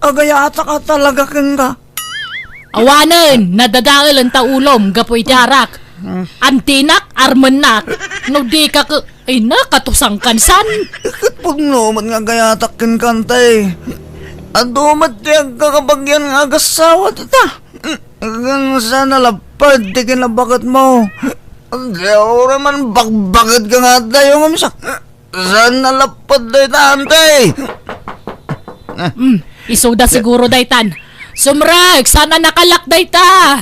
Agayata ka talaga kang ka. Awanan, nadadaal ang taulom, gapoy tiarak. Antinak, armanak. No di ka ay nakatusang kansan. Ikit pag naman nga gayatak kang kantay. Adumat tiyag kakabagyan nga agasawa tita. Hanggang sana lapad, di kinabakat mo. Diyaw man bakbakat ka nga tayo nga misak. Sana lapad day tantay. Isuda siguro daytan. Sumrag, sana nakalak dayta.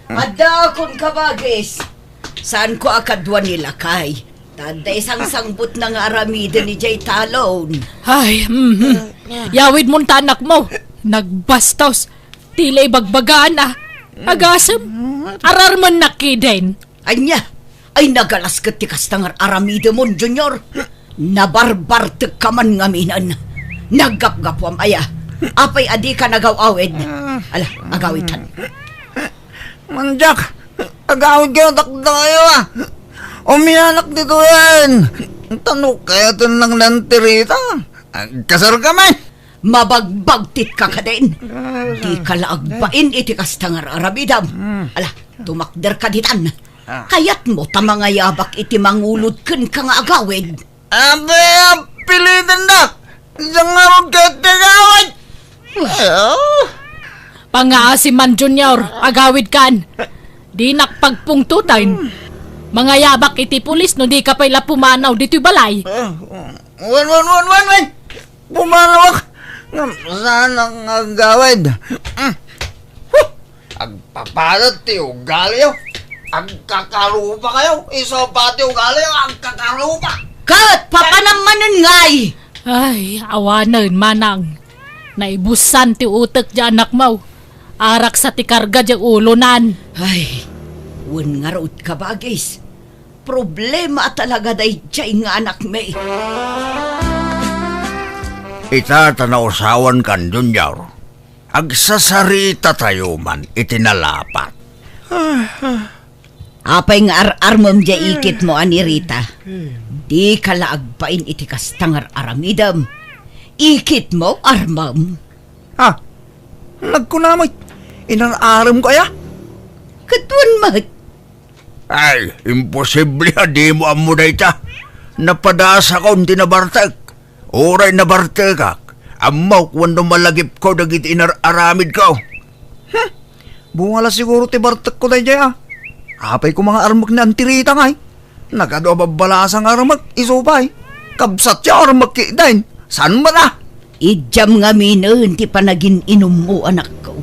Adakon ka bagis. Saan ko akadwa nila kay? Tanda isang sangbut ng aramida ni Jay Talon. Ay, yawid mo tanak mo. Nagbastos. Tilay bagbagana. Agasam. Ararman nakiden. Anya, ay nagalas ka tikas ng aramida mo, Junior. Nabarbar ka man ngaminan. Naggap-gapwam aya. Apay adi ka nagaw-awid. Ala, agawitan. Manjak, agawid kayo takda kayo ah. Umiyanak dito yan. Tanong kaya ito ng lantirita. Kasar ka man. Mabagbagtit ka ka din. Di ka laagbain iti kastangar arabidam. Ala, tumakder ka ditan. Kayat mo tamang yabak iti mangulod ken ka nga agawid. Abe, pilitan na. Isang arod ka tigawid. Pangaasim man, Junior. Agawid kan. Di nakpagpungtutan. Mga yabak iti pulis no di ka pala pumanaw dito'y balay. Wan. Pumalawak. Sana nga gawid. Agpapalat ti ugali yun. Agkakalupa kayo. Iso pa ti ugali yun. Agkakalupa. Kat, papanamanan ngay! Ay, awanan manang. Naibusan ti utek di anak mo. Arak sa ti karga di ulunan. Ay, wan nga rood ka bagis. Problema talaga day jay nga anak may. Ita tanausawan kan Junior. Agsasarita tayo man itinalapat. Apay nga ar-armam di ikit mo ani Rita. Di ka laagpain iti kastangar aramidam. Ikit mo armam. Ha? Nagkunamay. Inararam ko ya? Katuan mat. Ay, imposible di mo amo na ita. Napadasa ko hindi nabartag. Oray nabartag ka. Amaw kung malagip ko dagit inararamid ko. Bungala siguro ti bartag ko tayo dyan. Apay ko mga armag na antirita ngay. Nagado babalasang armag isupay. Kabsat siya armag kidain. San ba na? Idyam nga minun ti panagin inom mo anak ko.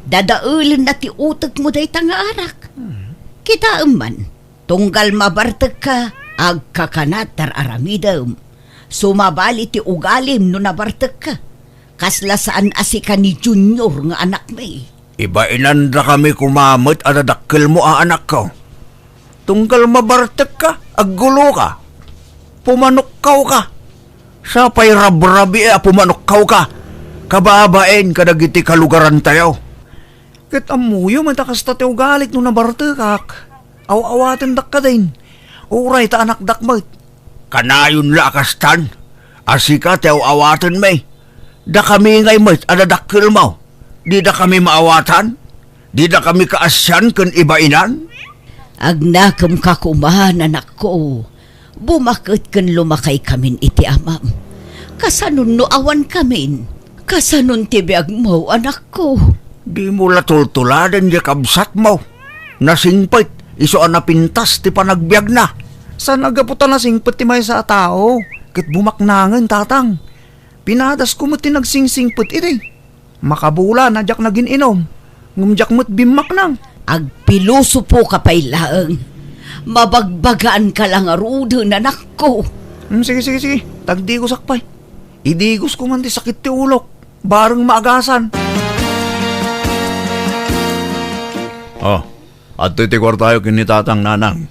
Dadaulan na ti utak mo day tanga arak. Kita man, tunggal mabartag ka, agkakanat tar aramidam. Sumabali ti ugalim no nabartag ka. Kasla saan asika ni Junior nga anak may. Iba inanda kami kumamot at adakkel mo ang anak ko. Tunggal mabartag ka, aggulo ka. Pumanukkaw ka. Sa pa'y rabrabi pumanukkaw ka. Kababain kadagiti kalugaran tayo. Kat amuyo matakas ta tayo galit no nabartagak. Aw-awatan dak ka din. Uray ta anak dakmat. Kanayon lakastan. Asika tayo awatan may. Da kami ngay mat adadakkel mo. Di da kami maawatan. Di da kami kaasyan kan ibainan. Agnakam kakumahan anak ko. Bumakit kan lumakay kamin iti amam. Kasanon no awan kamin. Kasanon tibiyag mo anak ko. Di mo latultuladan di kabsat mo. Nasingpit, iso anapintas ti panagbiag na. Saan agaputa nasingpit ti may sa tao? Kit bumaknangan tatang. Pinadas ko mo ti nagsingsingpit iti. Makabula na jak nagin inom. Ngumjak mo't bimak nang. Agpiluso po kapay laang. Mabagbagaan ka lang arudo anak ko. Sige. Tagdi ko sakpay. Idigos ko man ti sakit ti ulok. Bareng maagasan. Oh, at iti kwartayo kin ni tatang nanang.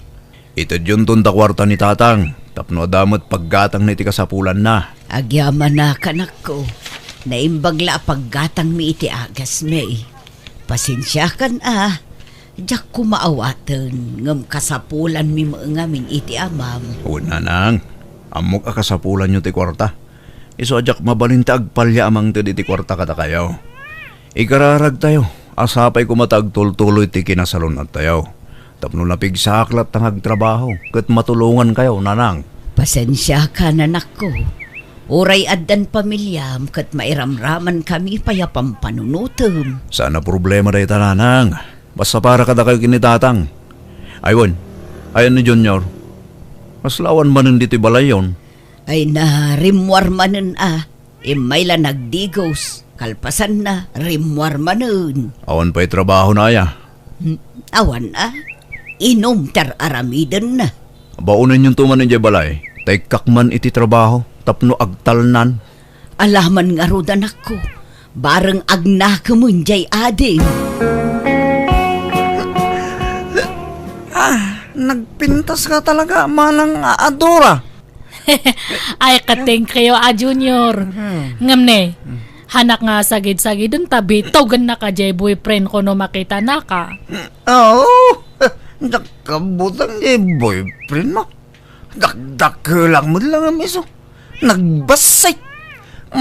Ito yun tunta kwarta ni tatang. Tapno damot paggatang na iti kasapulan na. Agyaman na kanak ko. Naimbagla paggatang mi iti agas may. Pasensya kan Diyak ko maawatan ngam kasapulan mi maangamin iti amam. O nanang, amok akasapulan nyo ti kwarta. Iso ajak mabalinta agpalya amang ti kwarta kata kayo. Ikararag tayo, asapay ko matagtultuloy ti kinasalon at tayo. Tapno napigsaklat tang agtrabaho, kat matulungan kayo, nanang. Pasensya ka nanak ko. Uray addan pamilyam kat mairamraman kami payapang panunutom. Sana problema dahi nanang. Basta para kada kayo kinitatang. Aywan, ayan ni Junior. Maslawan manin diti balayon. Ay na rimwar manen Imayla nagdigos. Kalpasan na rimwar manen. Awan pa'y trabaho na aya. Awan Inom tar aramidan na. Baunin yung tuman ni balay. Taykak man iti trabaho. Tapno agtalnan. Alaman nga rodan ako. Bareng agna kamunjay ading. Nagpintas ka talaga, manang Adora. Ay, kating kayo, Junior. Ngam ne, hanak nga sagid-sagid ang tabi, togan na ka, jay boyfriend ko no makita na ka. Oo, nakabutang niya boyfriend mo. Dakdak lang mo lang ang miso. Nagbasay.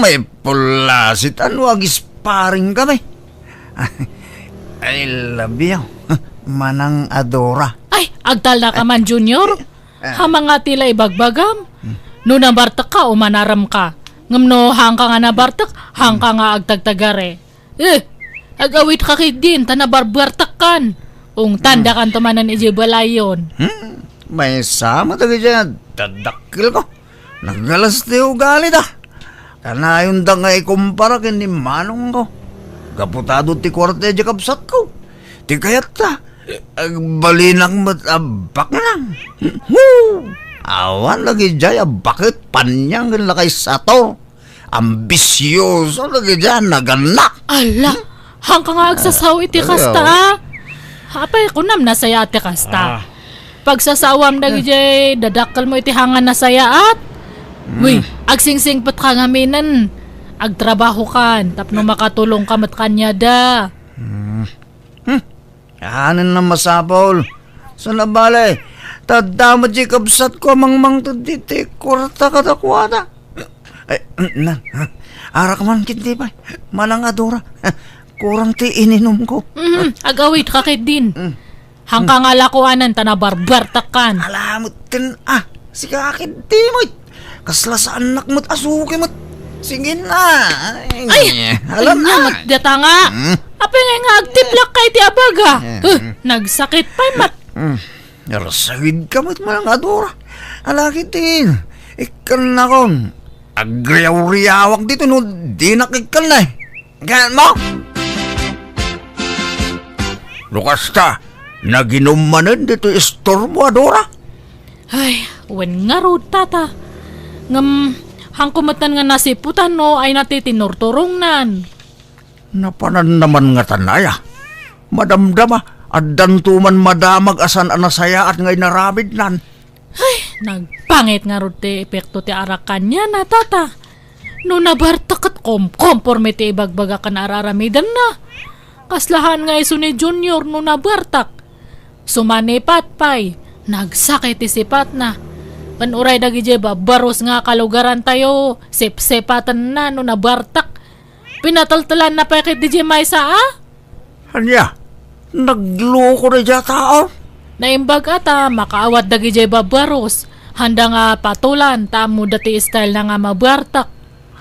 May pulasit, ano agis paring kami. I love you, manang Adora. Ay, agtal na ka man, Junior. Hamang nga tila ibagbagam. No nabartak ka o manaram ka. Ngam no hang ka nga nabartak, hang ka nga agtagtagare. Agawit ka kit din, tanabarbartak kan. Ung tanda kan tumanan ijibalayon. May sama tayo dyan. Dadakil ko. Nagalas tayo galit Kanayon da nga ikumpara kin ni manong ko. Kaputado ti kwarta di kapsat ko. Ti kayat agbalinang matabak lang. Awan lagi jaya bakit panyang lakay sato. Ambisyoso lagi dyan naganak. Ala, hang ka nga agsasaw iti kasta Hapay ko nam nasaya ati kasta. Pagsasawam na gijay, dadakal mo iti hangan nasaya at. Uy, agsingsing pat ka nga minan. Agtrabaho kan, tapno makatulong ka mat kanya da. Anan na masapol. Sa nabalay, tadama di kapsat ko mang diti kurta katakwata. Ay, arak man kiti pa. Manang Adora. Kurang ti ininom ko. Agawit ka kit din. Hangka nga lakuanan, tanabarbartakan. Alamot tin, si kakit di mo. Kasla sa anak mo't asuki mo't. Sige na. Ay, alam niya matdata nga. Apay nga agtiplak kay ti abaga. Nagsakit pa'y mat. Narasagid ka mo't manang Adora. Alakit din. Ikan na kon. Agriyaw-riyawak dito no. Di nakikal na eh. Ganyan mo. Lukas ka. Naginumanan dito istor mo, Adora. Ay, wen nga ro, tata. Ngam, hangkumatan nga nasiputan no, ay natitinurturong nan. Napanan naman nga tanaya. Madamdama, addan tuman madamag asan anasaya at ngay narabid nan. Ay, nagpangit nga ro ti epekto ti arakan niya na, tata. No nabartak at komporme ti ibagbaga ka na araramidan na. Kaslahan nga iso ni Junior no nabartak. Sumanipat pa'y, nagsakit isipat na. Panuray dagi jeba, baros nga kalugaran tayo, sip-sepatan na no nabartak. Pinataltalan na pa kit di jemay sa Anya, nagloko na dya tao. Naimbag ata, makaawat dagi jeba baros. Handa nga patulan, tamo dati style na nga mabartak.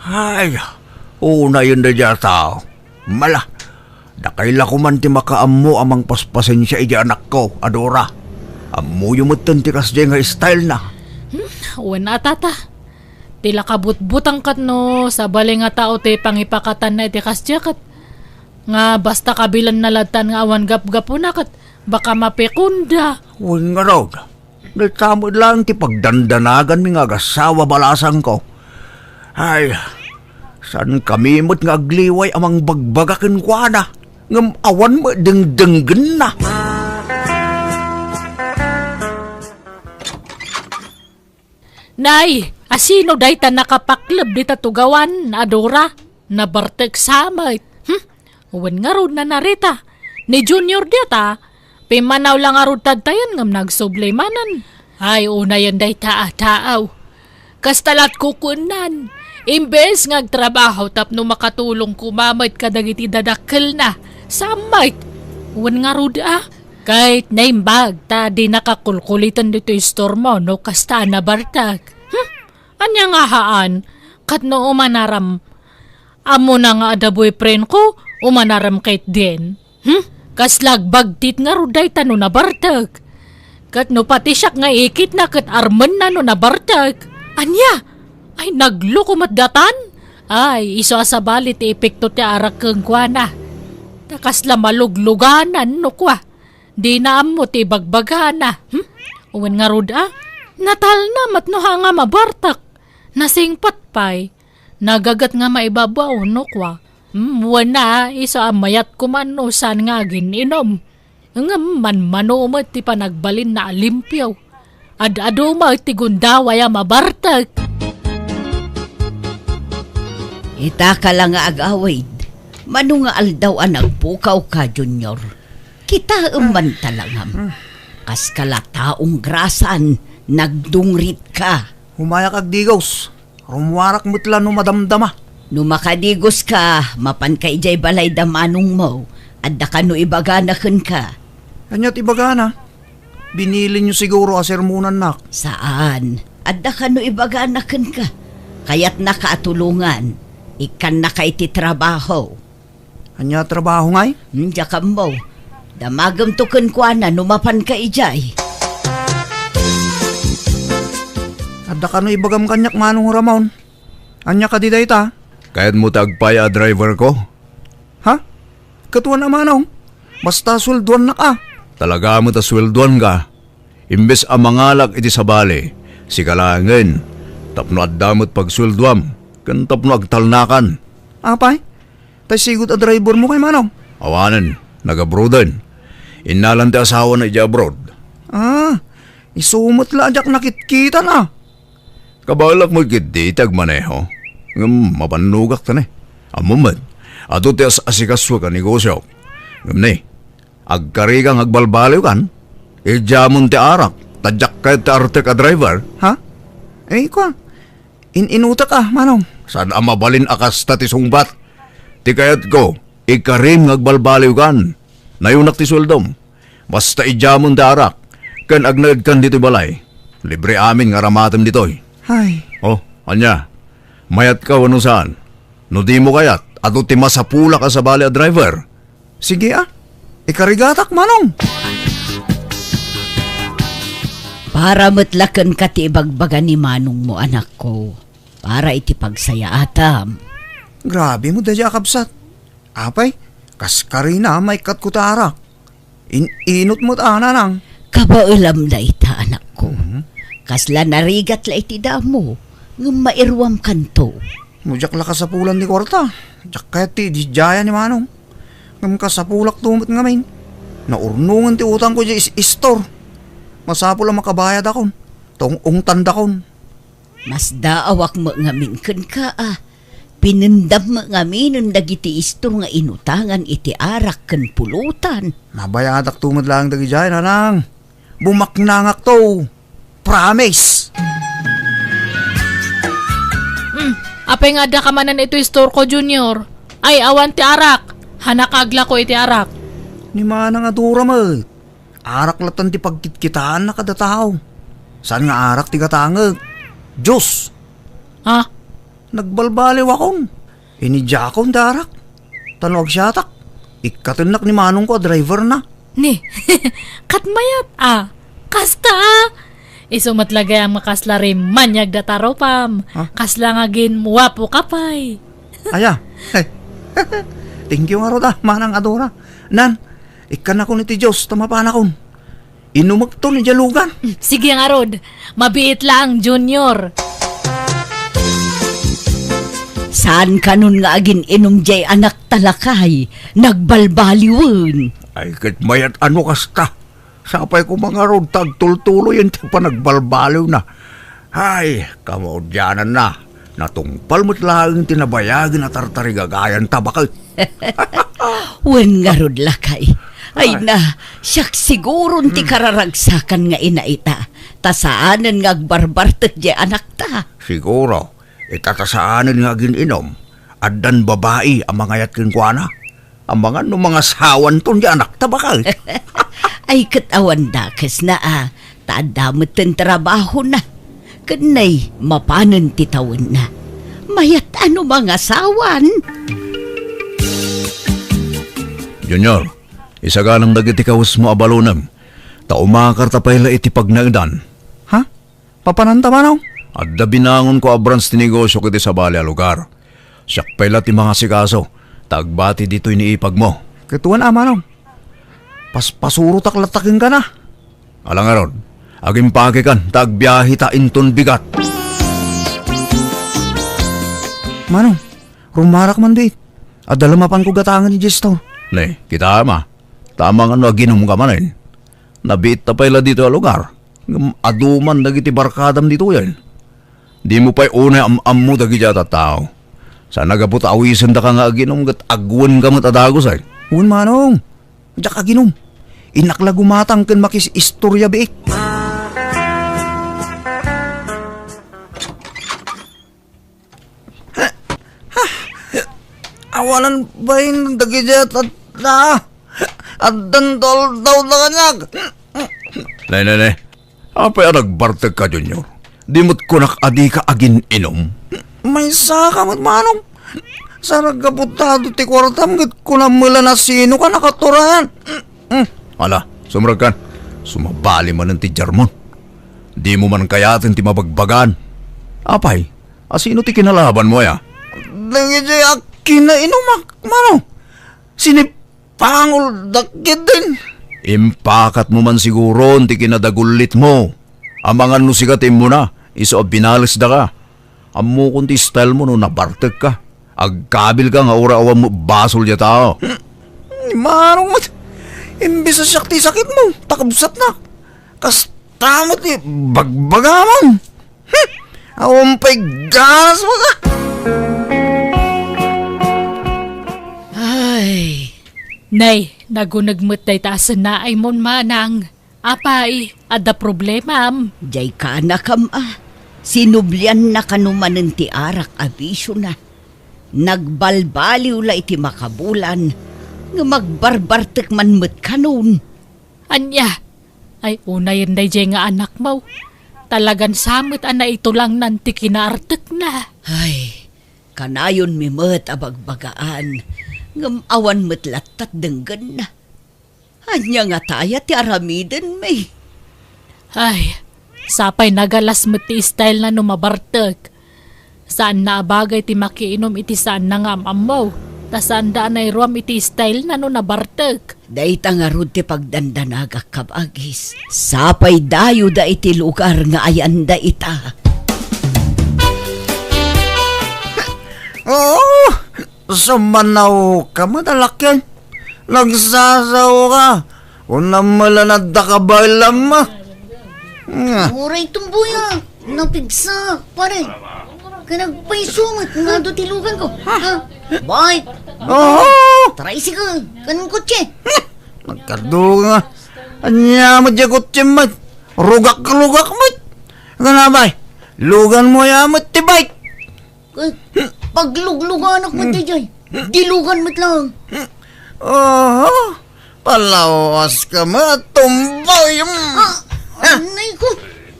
Ay, una yun na dya tao. Mala, nakaila ko man ti makaammo amang paspasin siya ija anak ko, Adora. Ammo yung matantikas dya nga style na. Wala tata. Tila kabut-butang kat no, sa bali nga tao ti pangipakatan na iti kasyakat. Nga basta kabilan nalatan nga awan gap-gapo na kat, baka mapikunda. Huwag nga raw. Nagtamod lang ti pagdandanagan mi nga gasawa balasang ko. Ay, saan kami mo't nga agliway amang bagbagakin kwa na. Ngam awan mo dengdenggen na. Nay, asino day ta nakapaklab di ta tugawan, Adora? Nabartek samay. Uwan nga rod na narita. Ni Junior dita, pimanaw lang arod tagtayan ngam nagsublemanan. Ay, una yan day taaw. Kastalat kukunan. Imbes ngagtrabaho tapno makatulong kumamait kadagiti dadakkel na. Samay. Uwan nga rod Kahit naimbag ta di nakakulkulitan dito istormo no kasta na bartag. Anya nga haan, kat no umanaram. Amo na nga ada boyfriend ko, umanaram kahit din. Kaslagbagtit nga ruday ta no na bartag. Kat no pati siyak nga ikit na kat arman na no na bartag. Anya, ay naglukumat datan. Ay, iso asabalit epekto ti arak keng kwa na. Takasla malugluganan no kwa. Di na amo ti bagbagana. Uwan nga rod natal na matno nga mabartak. Nasingpat pa'y. Nagagat nga maibabaw no kwa. Uwan na iso amayat kumano san nga gininom. Nga manmanomot ti panagbalin na alimpyaw. Ad-aduma ti gundawaya mabartak. Ita ka lang nga agawid. Mano nga aldaw nagpukaw ka, Junior. Kita man talangam. Kas kalataong grasan, nagdungrit ka. Humaya kag digos. Rumwarak mutla no madamdama. No makadigos ka, mapan ka ijay balay damanong mo. Adda ka no ibaganakan ka. Anya't ibagana. Binili nyo siguro asermunan nak. Saan? Adda ka no ibaganakan ka. Kaya't nakaatulungan. Ikan na ka iti trabaho. Anya trabaho ngay? Diya ka mo. Damagam to kwa na numapan ka ijay. Adda ka no ibagam kanyak manong Ramon. Anya ka di dayta? Kahit mo tagpay a driver ko, Ha? Katuan na manong. Basta sulduan na ka. talaga mo ta sweldoan ka. Imbes ang mangalak iti sabali, si kalangin, tapno at damot pag sweldoam, kan tapno agtalnakan. Apay? Tay sigod a driver mo kay manong. Awanan, nagabrodan. Inalan ti asawa na iti abroad. Isumot la ajak nakit-kita na. Kabalak mo kiti tagmaneho. Mapanugak ta ne. Amumad, ato ti asikaswa ka negosyo. Ngam agkarigang agbalbaliw kan, ijamon ti arak, tadyak ka ti arte ka driver. Ha? Kwa. Inutak manong. Saan ang mabalin akas ta ti sungbat? Ti kayat ko, ikarim ngagbalbaliw kan. Nayunak ti suldom. Basta ijamon ti arak, kan agnaid kan dito balay. Libre amin nga ramatem ditoy. Ay, Oh, anya, mayat ka wano saan? No di mo kayat, ato ti masapula ka sa bali a driver. sige ikarigatak manong. Para matlakan ka ti ibagbaga ni manong mo anak ko. Para iti pagsaya atam. Grabe mo dadya kapsat. Apay, kaskari na may katkutarak. Inot mo't nang. Kabaulam na ita anak ko. Kasla narigat la iti damo. Ngum mairwam kanto. Mujak la kasapulan ni Korta. Jak kaya ti dijaya ni manong. Ngam kasapulak tumot ngamin. Naurnungan ti utang ko di istor. Masapul ang makabayad akon. Tong tanda kon. Mas daawak mo ngamin kan ka Pinindam mo ngamin ang dagiti istor nga inutangan iti arak kan pulutan. Mabayadak tumot lang dagijay nanang. Bumaknangak to. Promise. Apay nga da kamanan ito store ko, Junior. Ay, awan ti arak. Hanakagla ko iti arak. Ni manang adura mo. Arak latan ti pagkitkitaan na kada tao. Saan nga arak ti katangag? Diyos. Ha? Nagbalbaliw akong. Inidya akong darak. Tanuag siyatak. Ikatinak ni manong ko, driver na. Ni, katmayat Kasta Isumatlagay ang makasla rin manyag dataro pam. Kasla nga gin muwapo kapay. Aya. Thank you nga ro manang adora. Nan, ikan ako ni ti Diyos, tamapan akong. Inumag to ni Jalugan. Sige nga rod, mabiit lang, Junior. Saan ka nun nga agin inom jay anak talakay? Nagbalbaliwan. Ay, kat mayat ano kasta. Sapay ko mga rod, tagtultulo yan ti panagbalbaliw na. Ay, kamaudyanan na. Natungpal mo't lang tinabayagin at tartarigagayan tabakal. Wen nga rod lakay. Ay na, siyak siguro ti kararagsakan nga inaita. Tasaanan nga agbarbartek di anak ta. Siguro, itatasaanin nga gininom. Addan babae ang mga yatkin ko na. Ang mga sawan ton di anak tabakal. Ay katawan dakas na Tadamot ang trabaho na. Kanay, mapanan titawan na. Mayat ano mga sawan? Junior, isa ka nang nagitikawas mo abalunam. Taumakar tapayla iti pagnagdan. Ha? Papananta manaw? At binangon ko abrans tinegosyo kiti sa bali a lugar. Siyak payla ti mga sikaso. Tagbati dito iniipag mo. Kituan manaw. Pasuro taklatakin ka na. Alang aron, aging pakikan, tagbiyahe ta inton bigat. Manong, rumarak man dit. At dalamapan ko gatangan ni Jesto. Ne, kita ama. Tamang ano aginom ka manin. Nabiit ta payla dito a lugar. Aduman dagiti barkadam dito yan. Di mo pa'y una am mo dagi jata tao. Sa nagapot awisan da ka nga aginom gat agwan ka matadagos ay. Un manong, diyak aginom. Inakla gumatang ken makis istorya biik. Awalan ba yung dagijat at na? At dantol daw na kanyag. Ne. Apay nagbartag ka, Junior. Di mo't kunak adi ka agin inom. May saka mo't manong. Sa nagkaputado ti kwartam gat kunamula na sino ka nakaturayan. Ala, sumrag kan. Sumabali man ng ti Jarmon. Di mo man kayatin ti mabagbagan. Apay, asino ti kinalaban mo ya? Dagijay kinainumak, mano. Sinipangol dakit din. Impakat mo man siguro ti kinadagulit mo. Amangan no sigatim mo na, iso binalis da ka. Amo kung ti style mo no nabartag ka. Agkabil ka nga ura-awa mo basol ya tao. Manong mat. Imbis sa sakti sakit mo, takabsat na. Kastamot ni bagbagamon. Awampay ganas mo ka. Ay, nay, nagunagmut day taasan na ay mon manang. Apay, ada problema am. Jay ka na kam Sinublian na kanumanan ti arak abisyo na. Nagbalbaliw la iti makabulan. Nga magbarbartek man met kanon. Anya, ay unayan day jay nga anak mo. Talagan samit ana ito lang nanti kinaartek na. Ay, kanayon mi met abagbagaan. Ngam awan met latat denggan na. Anya nga taya ti aramiden may. Ay, sapay nagalas mo ti style na numabartek. Saan na abagay ti makiinom iti saan na nga amaw. Ta saan daan ay ruam iti style na no nabartek. Dahita nga rod ti pagdandanagak kabagis. Sapay dayo da iti lugar nga ayan da ita. Oo, sumanaw ka madalakyan. Nagsasaw ka. Kung namalanad da ka ba ilam ma. Muray tumbuya. Napigsa. Pare. Kanagpaisumat nga do tilugan ko. Ha? Bye. Oo, Traisi ka. Kanang kotse. nagkaduga. Anya mo dya kutsimmat. Rugak-rugak mat. Ganabay, lugan mo yamat ti bike. Pagluglugan ako mo jay. Dilugan mo't lang. Oo, palawas ka ma. Tumboy. Anay ko.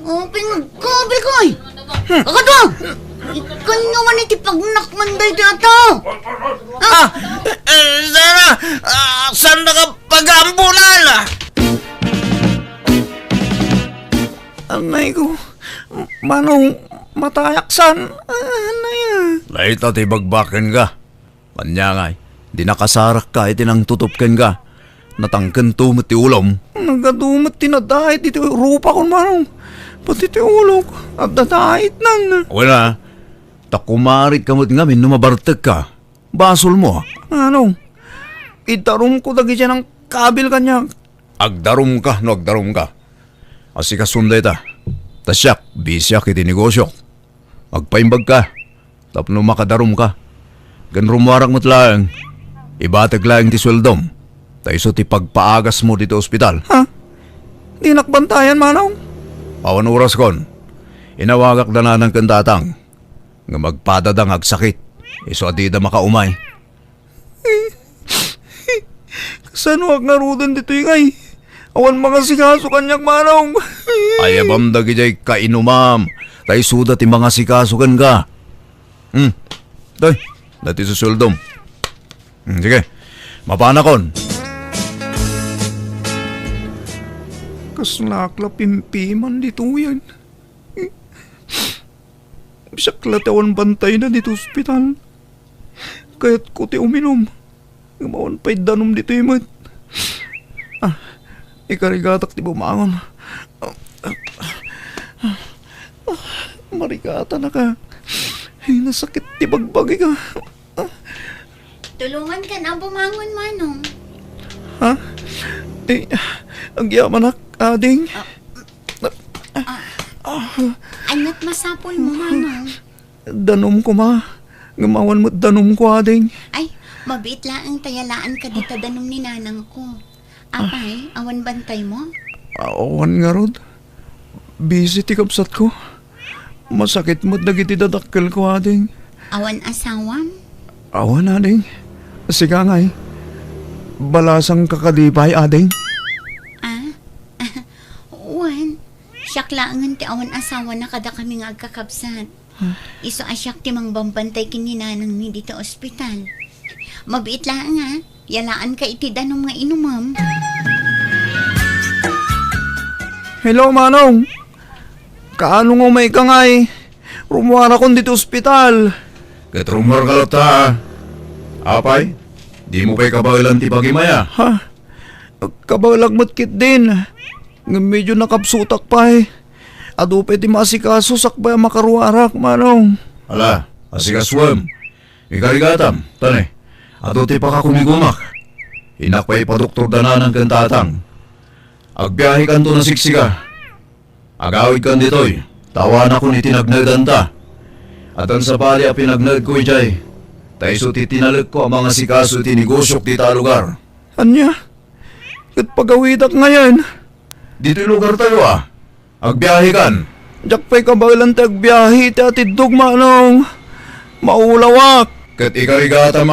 Pinagkabil ko ay. Akadwa. Ikan nyo man iti pagnakmanday dito. Sana, saan na ka pag-ambulan? Anay ko, manong matayaksan. Anay. Laita ti bagbaken ka. Panyangay, di nakasarak ka iti nang tutupken ka. Natangken tumot ti ulom. Nagadumat tinadahit iti rupa ko manong. Pati ti ulog at dadahit nang. Wala, takumarit kamot ngamin numabartag ka. Basol mo. Anong, itarum ko dagi siya ng kabil kanya. Agdarum ka no agdarum ka. Asika sunday ta. Tasyak, bisyak iti negosyo. Agpaimbag ka, tapno makadarom ka. Gan rumwarang mo't lang, ibatag lang ti sweldom. Taiso ti pagpaagas mo dito ospital. Ha? Di nakbantayan, Manong. Awan oras kon, inawagak na ng kantatang. Nga magpadadang agsakit, iso adida makaumay. Kasanuak nga rudan dito ingay. Awan mga sikaso kanyak, Manong. Ayabam dagi jay kainumam, tay suda ti mga sikasukan ka. Tay, dati susuldom. Sige, mapanakon. Kaslakla pimpiman dito yan. Bisakla tawan bantay na dito ospital. Kaya't ko ti uminom. Gumawan pa'y danom dito imat. Ikarigatak ti bumangon. Marigata na ka. Ay, nasakit ti bagbagi ka. Tulungan ka na bumangon, Manong. Ha? Ang yaman ading. Anat masapol mo, Manong. Danom ko, ma. Gumawan mo't danom ko, ading. Ay, mabit laang tayalaan ka dito danom ni nanang ko. Apay, awan bantay mo? Awan nga rod. Busy ti kapsat ko. Masakit mo't dagiti dadakkel ko, ading. Awan asawam? Awan, ading. Siga ngay. Balasang kakadipay, ading. Uwan. Siyak laangan ti awan asawa na kada kaming agkakabsat. Iso asyak ti mang bambantay kininanang ni dito ospital. Mabiit lang nga. Yalaan ka iti danom nga inumam. Hello, Manong. Kaano nga may kangay? Rumuara kon dito ospital. Katrumar ka ta. Apay, di mo pa'y kabalan ti pagimaya. Ha? Kabalag matkit din. Nga medyo nakapsutak pa eh. Ado pwede masikaso sakbay makaruarak, Manong. Ala, asikaswam. Ikarigatam, tane. Ato ti pakakumigumak. Inak pa'y padoktor danan ng kantatang. Agbiyahe kanto na siksika. Agawid kan ditoy. Tawa na ko ni tinagnagdan ta. At ang sabali a pinagnag ko ijay. Taiso ti tinalag ko ang mga sikaso ti negosyok ti ta lugar. Anya? Kat pagawidak ngayon. Dito lugar tayo Agbiyahe kan. Jak pa'y kabalan tagbiyahe ti atidog, Manong. Maulawak. Kat ikarigata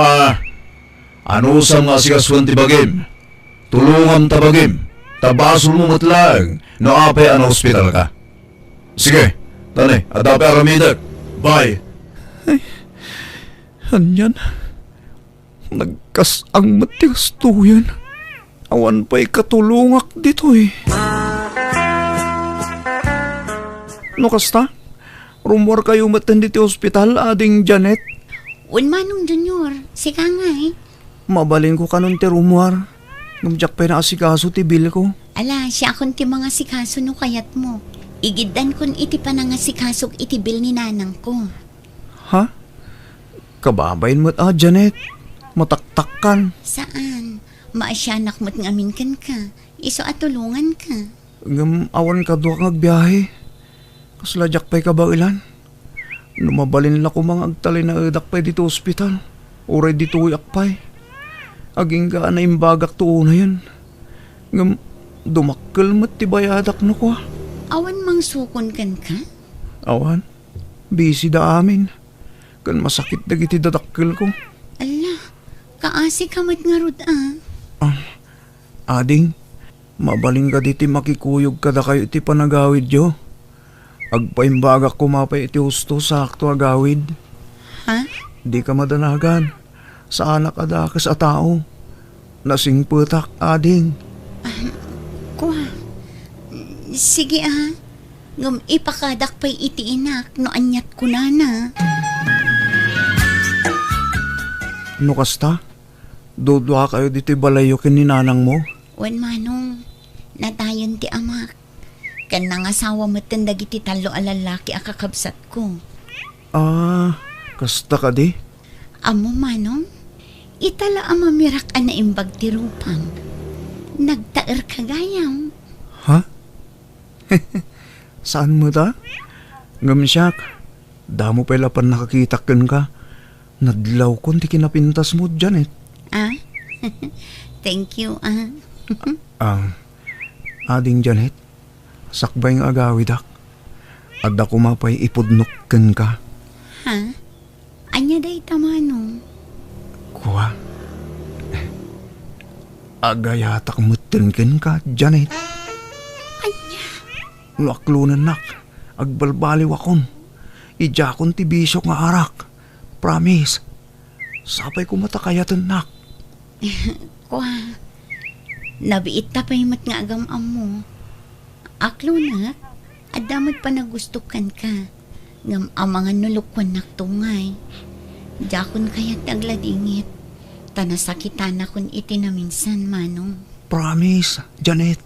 ano sa mga sikaswan ti bagim? Tulungan ta bagim. Tabasol mo matlang. No apay ang hospital ka. Sige, tani, adape aramidag. Bye. Anyan. Nagkasang matigas to yan. Awan pa'y katulungak dito eh. No kasta? Rumor kayo matan dito ospital, ading Janet. Un Manong Junior, sika nga eh. Mabaling ko kanon ti rumor. Ngumjak pa na asikaso ti bil ko. Ala, siya akong ti mga sikaso no kayat mo. Igiddan kun iti pa na nga sikasok iti bil ni nanang ko. Ha? Kababayin mo't Janet. Mataktakkan. Saan? Maasyanak mo't ngamin kan ka. Iso at tulungan ka. Awan ka doon kang agbiyahe. Kasladyak pa'y kabailan. Numabalin la ko mga agtali na edak pa'y dito ospital. Uray dito uyak pa'y. Aging gaan na imbagak to na yun. Dumakkel mo't tibayadak no ko. Awan mang sukon kan ka? Awan. Busy da amin. Kan masakit na giti dadakkel ko. Ala, kaasi ka mo't nga rod Ading, mabaling ka diti makikuyog kada kayo iti panagawid yo. Agpaimbagak ko mapay iti husto sa akto agawid. Ha? Di ka madanagan. Sa anak adakas a tao. Nasing putak, ading. Kuha. Sige Ngam ipakadak pa'y iti inak no anyat ko na. No kasta? Dudwa kayo diti balayo kin ni nanang mo? Wan Manong, natayon ti amak. Kan nangasawa mo tindag iti talo alalaki akakabsat ko. Kasta ka di? Amo Manong, itala ang mamirak na imbag ti rupang. Nagtaer kagayam. Ha? Saan mo ta? Ngam siyak, damo pala pa nakakitakan ka. Nadlaw kon ti kinapintas mo, Janet. Ah? Thank you, Ading Janet, sakbay nga agawid ak. Adda ko mapay ipudnokkan ka. Ha? Anya day tamano? Kuha. Agayatak mutenken ka, Janet. Anya? Laklunan nak, agbalbaliw akon. Ijakon ti bisyo nga arak. Promise. Sapay ko matakayatan nak. Kuha. Nabiit ta pa himat nga agamam mo. Aklo na, adamot pa nagustukan ka. Ngam amangan nulukwan naktungay. Jakon kaya't agladingit. Tanasakitan akon iti na minsan, manong. Promise, Janet.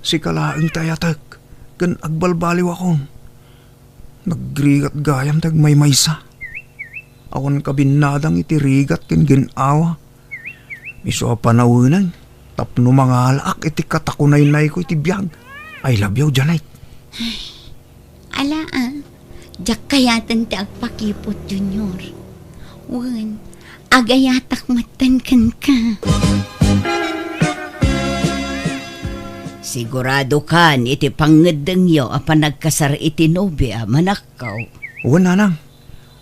Si kalaang tayatak, kan agbalbaliw akon. Nagrigat gayam tag may maysa. Awan kabinadang itirigat ken ginawa. Miso panawunan, tapno mga alaak iti katakunay-nay ko iti biyag. I love you, Janet. Ala jak kayatan ti agpakipot, Junior. Wan, agayatak matankan ka. Sigurado kan iti pangedeng yo apan nagkasar iti nobya manakaw. Uwan nanang,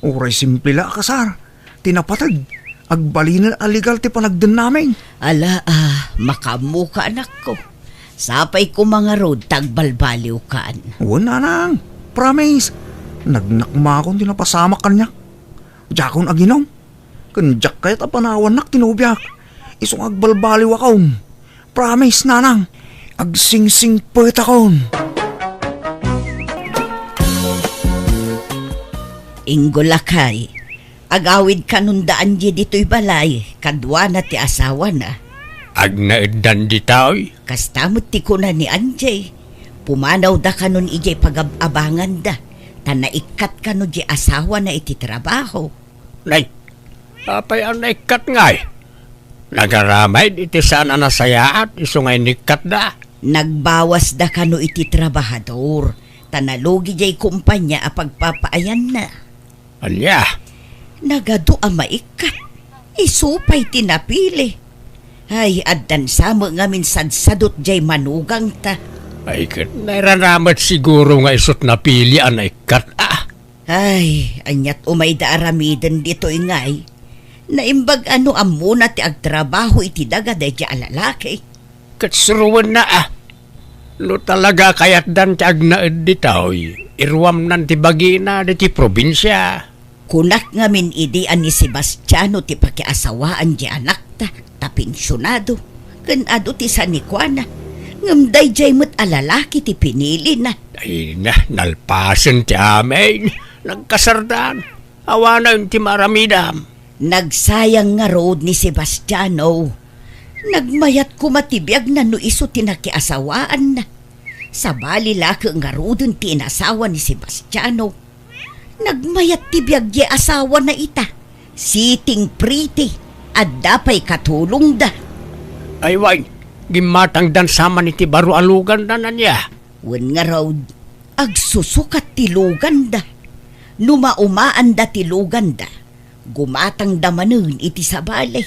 uray simple la kasar. Tinapatag, agbalinan aligal ti panagdan namin. Ala makamuka anak ko. Sapay ko mga road tagbalbaliw kan. Uwan nanang, promise. Nagnakma akong tinapasama kanya. Jakon aginom. Kanjak kaya't apanawan nak tinubyak. Isong agbalbaliw akong. Promise nanang. Agsingsing pet akong. Inggolakay. Agawid kanundaan di dito'y balay. Kadwa na ti asawa na. Agnaedan di tao'y. Kastamot ti ko na ni Anjay. Pumanaw da kanon ijay pagabangan da. Tanaikat kano di asawa na iti trabaho. Nay, apay ang naikat ngay. Nagaramay iti saan na nasayaat, iso ngay nikat da. Nagbawas da kano iti trabahador. Tanalugi jay kumpanya a pagpapaayan na. Alya, Nagado a maikat. Isupay tinapili. Ay, addan samo nga minsan sadot jay manugang ta. ay kat nairaramat siguro nga isot na pili ang naikat Ay, anyat umay da aramiden dito ingay. Naimbag ano amuna ti agtrabaho iti daga day di alalaki. Katsuruan na No talaga kayat dan ti agnaed di tao'y. Irwam nan ti bagina di ti probinsya. Kunak nga min idian ni Sebastiano ti pakiasawaan di anak ta pensyonado. Kanado ti sanikwana. Ngamday jay mo't alalaki ti pinili na. Ay na, nalpasan ti amin. Nagkasardan. Awa na yung ti maramidam. Nagsayang nga road ni Sebastiano. Nagmayat kumatibiyag na no iso tinakiasawaan na. Sa bali laki nga rodon tinasawa ni Sebastiano. Nagmayat tibiyag ye asawa na ita. Siting pretty at dapay katulong da. Ay way, gimatang dan sama ni ti baro alugan na niya. Wen nga road, agsusukat tilugan da. Numaumaan da tilugan da. Gumatang damanun iti sa balay.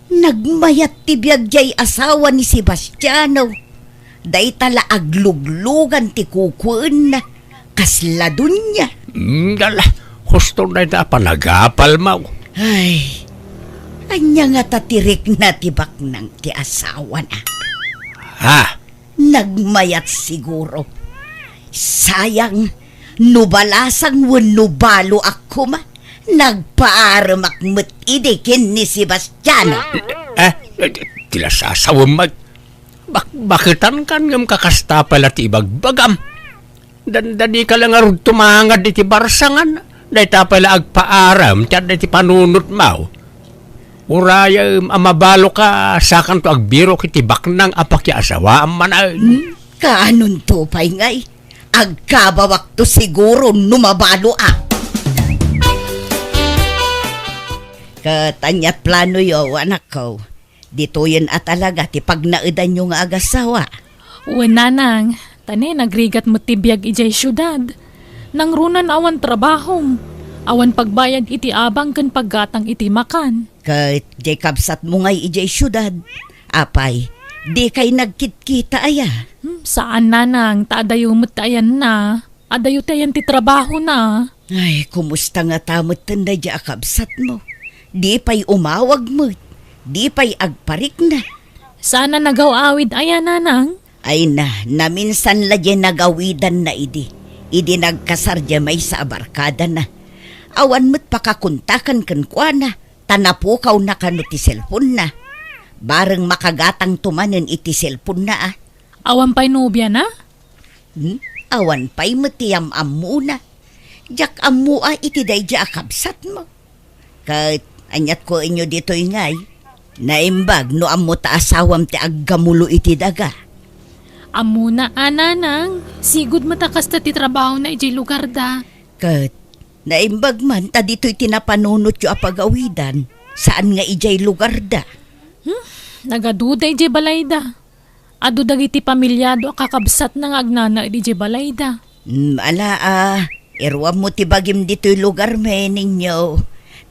Nagmayat tibiyag jay asawa ni Sebastiano. Day tala agluglugan ti kukuan na. Kasladun niya. Dala, gusto na ita panagapal mo. Ay, anya nga tatirik na tibak ng ti asawa na. Ha? Nagmayat siguro. Sayang, nubalasang nubalo ako ma. Nagpaaramakmat idikin ni Sebastiano. Tila sasawam mag... Bakitan kan ngam kakasta pala ti ibagbagam. Dandani ka lang arud tumangad iti barsangan. Day ta pala agpaaram, tiyan iti panunot mau. Uraya amabalo ka, sakan to agbiro kiti baknang apaki asawa man Kaanun to pa'y ngay? Agkabawak to siguro numabalo Katanyat plano yo, anak ko. Dito yan at talaga ti pagnaedan nyo nga agasawa. Nanang, tane nagrigat mo tibiyag ijay syudad. Nang runan awan trabahom. Awan pagbayad iti abang kan paggatang iti makan. Kat di kabsat mo ngay ijay syudad. Apay, di kay nagkitkita aya. Saan nanang taadayo mo't ayan na. Adayo tayan ti trabaho na. Ay, kumusta nga tamot tanda di akabsat mo. Di pa'y umawag mo. Di pa'y agparik na. Sana nagaw-awid ayan nanang. Ay naminsan la di nagawidan na idi. Idi nagkasar di may sa abarkada na. Awan mo't pakakuntakan kan kwa na. Tanapukaw na kano ti cellphone na. Bareng makagatang tumanen iti cellphone na ah. Awan pa'y nobya na? Awan pa'y matiyam muna. Jak amua iti day di akabsat mo. Kahit anyat ko inyo dito ingay. Naimbag no amo ta asawam ti aggamulo iti daga. Amo na ananang. Sigud matakas ta ti trabaho na ijay lugar da. Kat naimbag man ta dito'y tinapanunot yu apagawidan. Saan nga ijay lugar da? Nagaduda ijay balay da. Ado dagiti pamilyado kakabsat ng agnana ijay balay da. Irwam mo ti bagim dito'y lugar me ninyo.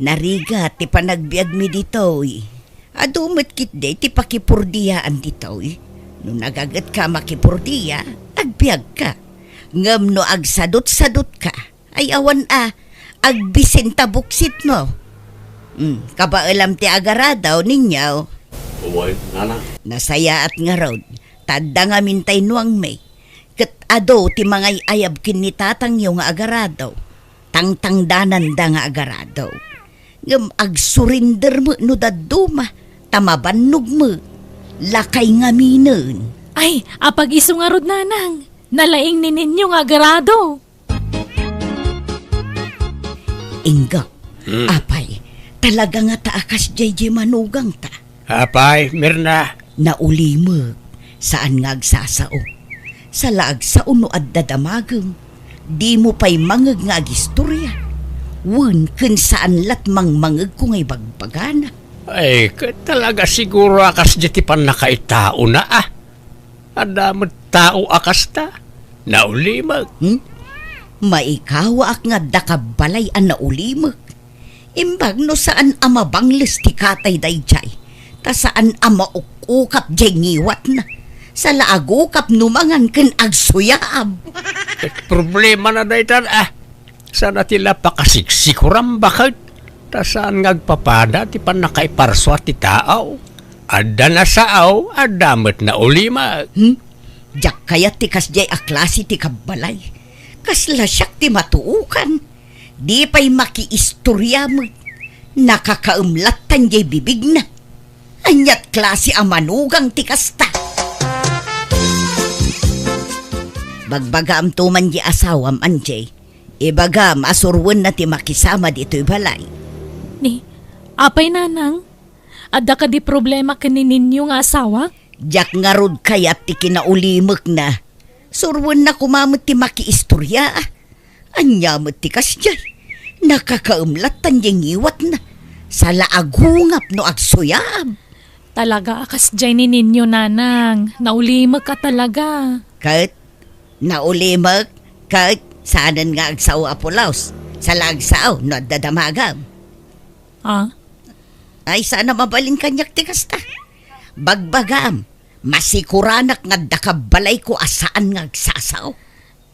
Nariga ti panagbiag mi dito'y. Adumot kit de ti pakipurdiyaan dito'y. No nagagat ka makipurdiya, agbiag ka. Ngam no agsadot-sadot ka, ay awan agbisin tabuksit mo. Kabaalam ti agaradaw ninyo. Uway, nana. Nasaya at nga raw, tadda nga mintay nuang may. Kat ado ti mga ayab kinitatang yung agaradaw. Tangtangdanan da nga agaradaw. Ngam agsurinder mo no daduma, tamabanog mo. Lakay nga minen. Ay, apag iso nga rod nanang. Nalaing ni ninyo nga garado. Inga, apay, talaga nga taakas JJ manugang ta. Apay, Mirna. Naulimag, saan nga agsasao. Sa laag sa uno at dadamagam, di mo pa'y mangag nga agistorya. Wen kun saan latmang mangag ko ngay bagbagana. Ay, talaga siguro akas diti pan nakaitao na Adamot tao akas ta. Naulimag. Maikawa ak nga dakabalay ang naulimag. Imbag no saan amabangles ti katay dayjay. Ta saan amaukukap jay ngiwat na. Sa laagukap numangan ken agsuyaab. Problema na daytan Sana tila pakasiksikuram bakit. Ta saan ngagpapada ti pan nakaiparso ti tao. Adda na saaw, adamot na ulimag. Jak kaya ti kasjay a klase ti kabalay. Kasla siyak ti matuukan. Di pa'y makiistorya mo. Nakakaumlatan jay bibig na. Anyat klase a manugang ti kasta. Bagbagam tuman di asawam anjay. Ibagam asurwan na ti makisama dito'y balay. Ni, apay nanang? Adda ka di problema kaninin ninyo nga asawa? Jak nga rod kayat ti kinaulimak na. Surwan na kumamot ti makiistorya. Anyamot ti kasjay. Nakakaumlatan diyang iwat na. Sa laagungap no agsuyab. Talaga akas dyan ni ninyo nanang. Naulimag ka talaga. Kahit naulimak, kahit saanan nga agsaw apulaos. Sa lagsaw no dadamagam. Ay sana mabalin kanyak ti kasta. Bagbagam, masikuranak nga dakabalay ko asaan nga agsasaw.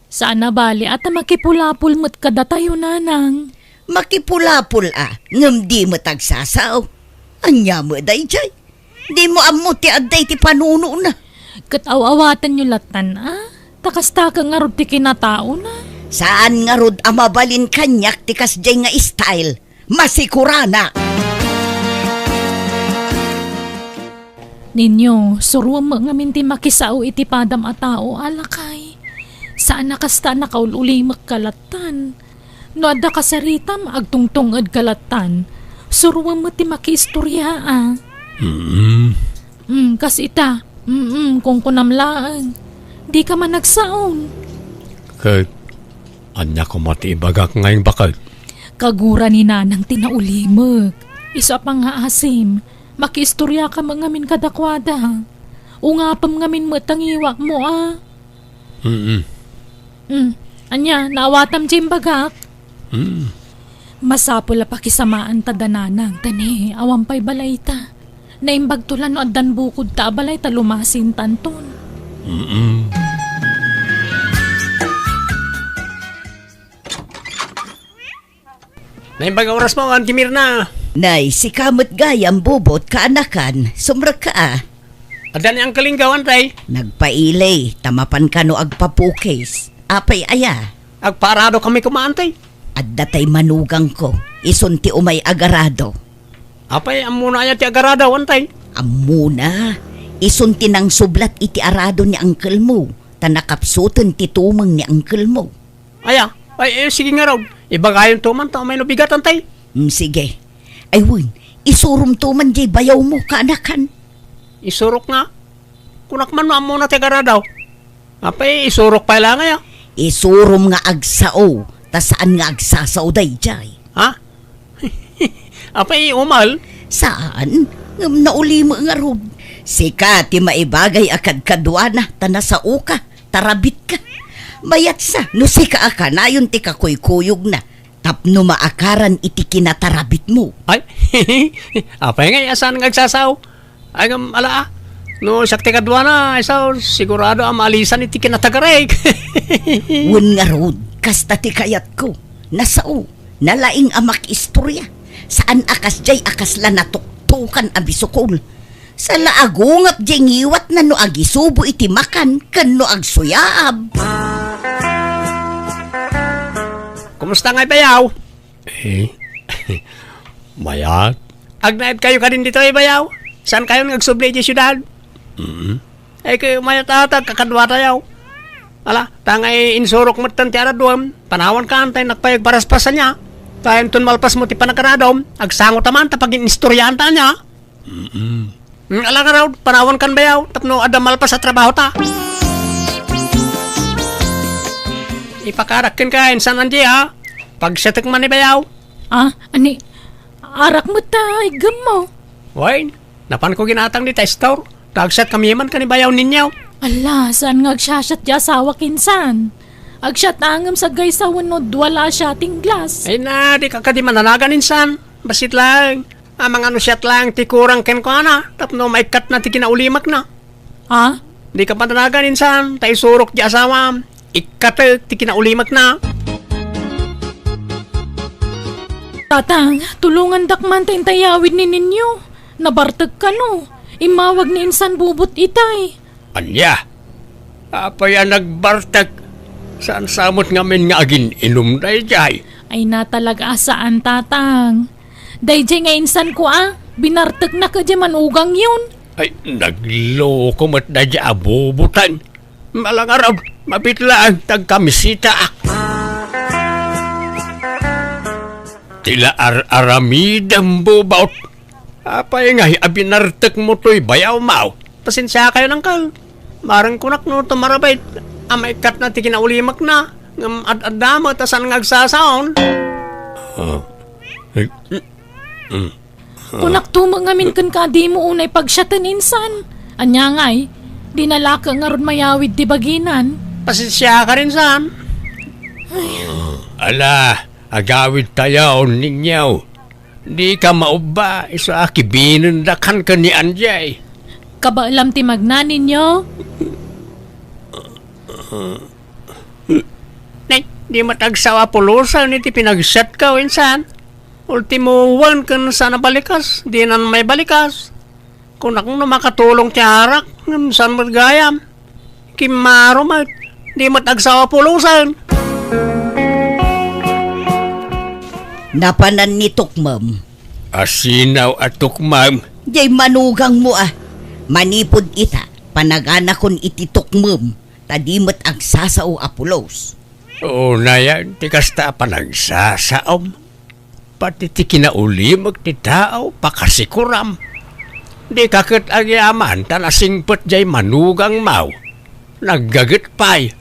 Sana bali at makipulapul mo't kada tayo nanang. Makipulapul ngam di mo tagsasaw. Anya mo dayjay. Di mo amo ti aday ti panuno na. Kataw-awatan nyo latan Takasta ka nga rod ti kinatao na. Saan nga rod amabalin kanyak ti kasjay nga style. Masikuranak. Ninyo, suruan mo nga minti makisao iti padam a tao alakay. Saan nakasta nakaululimak kalatan. No adda kasaritam agtungtungad kalatan. Suruan mo ti makiistorya kas ita. Kung kunamlaan. Di ka man nagsaon. Kaya, anya ko matiibagak ngayon bakit? Kagura ni nanang tinaulimag. Isa pa nga asim. Makiistorya ka mga min kadakwada. Ungapam nga min matangiwa mo Anya, naawatam jim bagak. Masapula pa kisamaan ta dananang, tani, awampay balay ta. Naimbag tulan no addan bukod ta, balay ta lumasin tanton. Naimbag oras mo, Auntie Mirna. Nay, si kamot gayam bubot kaanakan, sumra ka ah. Adan ang kalinggawan, tay. Nagpailay, tamapan ka no agpapukis. Apay aya, Agparado kami kumaantay. at datay manugang ko, isunti umay agarado. Apay, amuna niya ti agaradaw, antay. Amuna, isunti ng sublat iti arado ni uncle mo, tanakapsutan ti tumang ni uncle mo. Aya, sige nga raw. Ibagayon tuman, ta may nubigat, antay. Sige. Ay win, isurum tuman jay bayaw mo kaanakan. Isurok nga. Kunak man muna ti agaradaw. Apay, isurok pa lang nga. Isurum nga agsao, ta saan nga agsasaw day jay. Ha? Apay, umal. Saan? Ngam nauli mo nga rog. Sika ti maibagay akad kadwana, tanasao ka, tarabit ka. Mayat sa, no sika aka na yun ti kakuy-kuyog na. Tapno maakaran iti kinatarabit mo. Ay, apay nga, asan nga agsasaw? Ay, ala, no, sakti kadwa na, isaw, sigurado ang maalisan iti kinatagarek. Wen nga rod, kasta ti kayat ko. Nasao, nalaing amak istorya. Saan akas jay akas la natuktukan abisukol. Sa laagungap jay ngiwat na no agisubo iti makan, kan no agsuyaab. Kumusta nga bayaw? Mayat. Agnaid kayo ka din dito bayaw? Saan kayo nagsubli di syudad? Ay kayo mayat atag kakadwa tayo. Ala, tangay insurok mo tanti araduam. Panawan ka antay nakpayag paraspasan niya. Tayo tun malpas mo ti panakaradom. Agsango taman tapag inistoryahan ta niya. Ala ka raw, panawan kan bayaw. Tapno ada malpas sa trabaho ta. Ipakarakin ka, insan andi ha. Pagsatik man ni bayaw. Ani, arak mo ta, igam mo. Wait, napan ko ginatang di testor. Tagsat kami man ka ni bayaw ninyo. Ala, saan nga agsasyat di asawa kinsan? Agsyat angam sa gaysawan no wala siya ting glass. Ay na, di ka di mananagan insan. Basit lang. Amang ano siyat lang, ti kurang ken ko ana. Tapno maikat na ti kinaulimak na. Ha? Di ka mananagan insan. Tay surok di asawa. Ikat ti kinaulimak na. Tatang, tulungan dakman tayong tayawid ni ninyo. Nabartag ka no. Imawag ni insan bubot itay. Anya, apay ang nagbartag. Saan samot ngamin nga agin inom na jay. Ay natalaga saan tatang. Dayjay nga insan ko binartag na ka di manugang yun. Ay, nagloko mat na di abubutan. Malang araw, mabitlaan tagkamisita. Tila aramidang bubaut. Apay nga, abinartek mo to'y bayaw mau. Pasensya kayo ng kal. Marang kunak no tumarabay. Amay kat na ti kinaulimak na. Ngam ad-adama tasan ngagsasaon. Kunak tumang ngamin kan ka di mo unay pagsyatan insan. Anya nga'y, dinala ka nga ron mayawid di baginan. Pasensya ka rin saan. Ala, agawid tayo ninyo. Di ka mauba, isa kibinundakan ka ni Anjay. Kabaalam ti magnanin nyo? Nay, di matagsawa pulusan iti pinagset ka, insan. Ultimo one kan sana balikas, di na may balikas. Kung akong makatulong ti harak, saan magayam. Kimaro mat, di matagsawa pulusan. Napanan ni Tukmam. Asinaw at tukmam. Jay manugang mo Manipod ita, panaganakon iti Tukmam. Tadimot ang sasao apulos. Oo na yan, ti kasta panagsasaom. Pati ti kinaulimag ti tao, pakasikuram. Di kakit agyaman, tanasingpot jay manugang mau. Naggagat pay.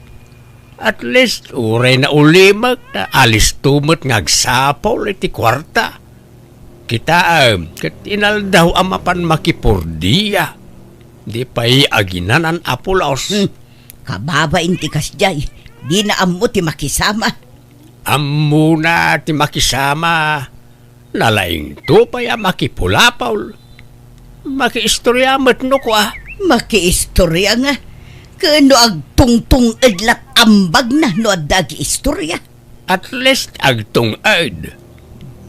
At least, uray na ulimag na alis tumot ngagsapol iti kwarta. Kita kat inal daw amapan makipurdiya. Di pa'y aginanan apulaos. Kababain ti kasjay, di na ammo ti makisama. Ammo na ti makisama. Nalaing to pa ya makipulapaw. Makiistoryamat no ko Makiistorya nga. Kano ag tungtung edlat ambag na no adagi istorya. At least agtong ed.